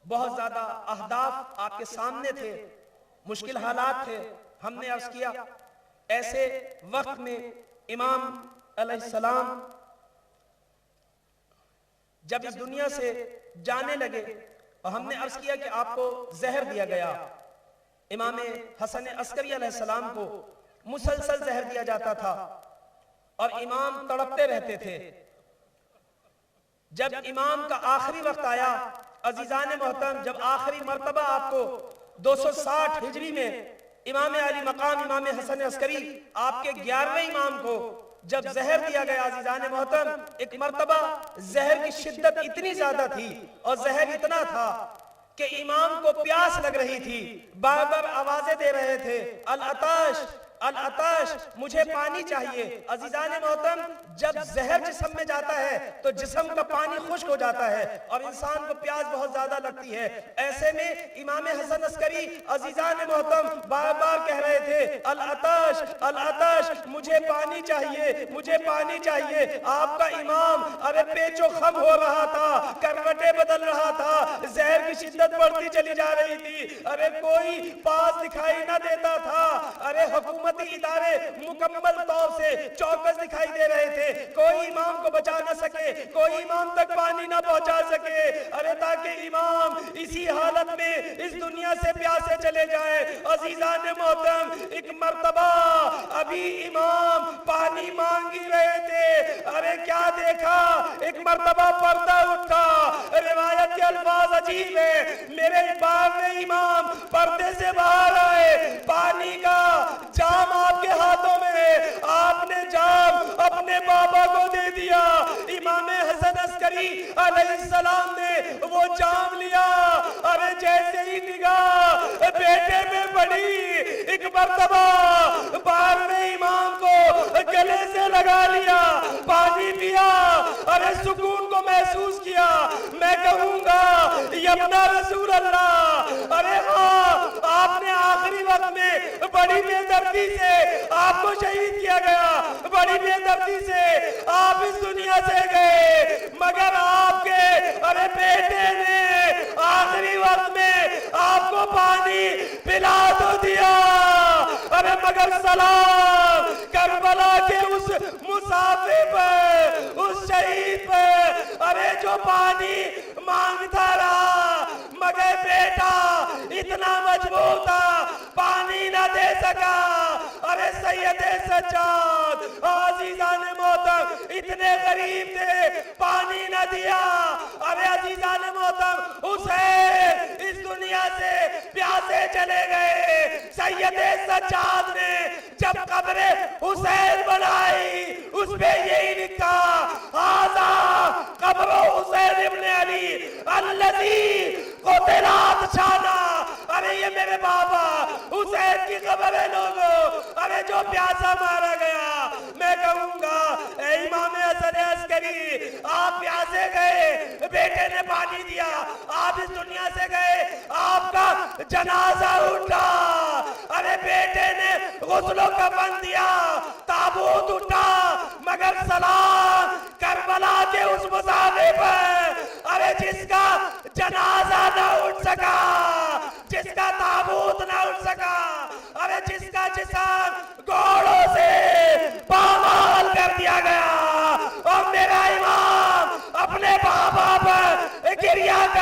بہت زیادہ اہداف آپ کے سامنے تھے، مشکل حالات تھے. ہم نے عرض کیا ایسے وقت میں امام علیہ السلام جب اس دنیا سے جانے لگے اور ہم نے عرض کیا کہ آپ کو زہر دیا گیا. امام حسن عسکری علیہ السلام کو مسلسل زہر دیا جاتا تھا اور امام تڑپتے رہتے تھے. جب امام کا آخری وقت آیا عزیزان محترم، جب آخری مرتبہ آپ کو 260 ہجری میں امام علی مقام امام حسن عسکری آپ کے 11ویں امام کو جب زہر دیا گیا عزیزان محترم، ایک مرتبہ زہر کی شدت اتنی زیادہ تھی اور زہر اتنا تھا کہ امام کو پیاس لگ رہی تھی. بار بار آوازیں دے رہے تھے، العطش العطش، مجھے پانی چاہیے. عزیزان محترم، جب زہر جسم میں جاتا ہے تو جسم کا پانی خشک ہو جاتا ہے اور انسان کو پیاس بہت زیادہ لگتی ہے. ایسے میں امام حسن عسکری عزیزان محترم بار بار کہہ رہے تھے العطش العطش، مجھے پانی چاہیے مجھے پانی چاہیے. آپ کا امام ارے پیچ و خم ہو رہا تھا، کروٹیں بدل رہا تھا، زہر کی شدت بڑھتی چلی جا رہی تھی. ارے کوئی پاس دکھائی نہ دیتا تھا. ارے حکومتی ادارے مکمل طور سے چوکس دکھائی دے رہے تھے. کوئی امام کو بچا نہ سکے، کوئی امام تک پانی نہ پہنچا سکے. ارے تاکہ امام اسی حالت میں اس دنیا سے پیاسے چلے جائے. عزیزان محترم، ایک مرتبہ ابھی امام پانی مانگ ہی رہے تھے. ارے کیا دیکھا، ایک مرتبہ پردہ اٹھا. روایت کے الفاظ عجیب ہے. میرے باپ نے امام پردے سے باہر آئے، پانی کا جام آپ کے ہاتھوں میں، آپ نے جام اپنے بابا کو دے دیا. امام حسن عسکری علیہ السلام نے وہ جام لیا. ارے جیسے ہی نگاہ بیٹے میں پڑی، ایک مرتبہ 12ویں امام کو گلے سے لگا لیا، پانی پیا. ارے سکون کو محسوس کیا. میں کہوں گا یبنا رسول اللہ، ارے ہاں آپ نے آخری وقت میں بڑی بے دردی سے آپ کو شہید کیا گیا، بڑی بے دردی سے آپ اس دنیا سے گئے، مگر آپ کے ارے بیٹے نے آخری وقت میں آپ کو پانی پلا تو دیا. ارے مگر سلام کربلا کے اس مسافر پر، اس شہید پر، ارے جو پانی مانگتا رہا مگر بیٹا اتنا مجبور تھا، پانی نہ دے سکا. ارے سید سجاد عزیزان محترم اتنے غریب تھے، پانی نہ دیا. ارے عزیزان محترم حسین اس دنیا سے پیاسے چلے گئے. سید سجاد نے جب قبر حسین بنائی اس پہ یہی لکھا ھذا قبر حسین ابن علی الذی قتل عطشانا. ارے یہ میرے بابا حسین کی قبر ہے لوگوں، ارے جو پیاسا مارا گیا. میں کہوں گا اے امام حسن عسکری، آپ پیاسے گئے، بیٹے نے پانی دیا، آپ اس دنیا سے گئے، آپ کا جنازہ اٹھا. ارے بیٹے نے غسل و کفن دیا، تابوت اٹھا، مگر سلام کربلا کے اس مسافر پر، ارے جس کا جنازہ نہ اٹھ سکا، جس کا تابوت نہ اٹھ سکا، ارے جس کا جسم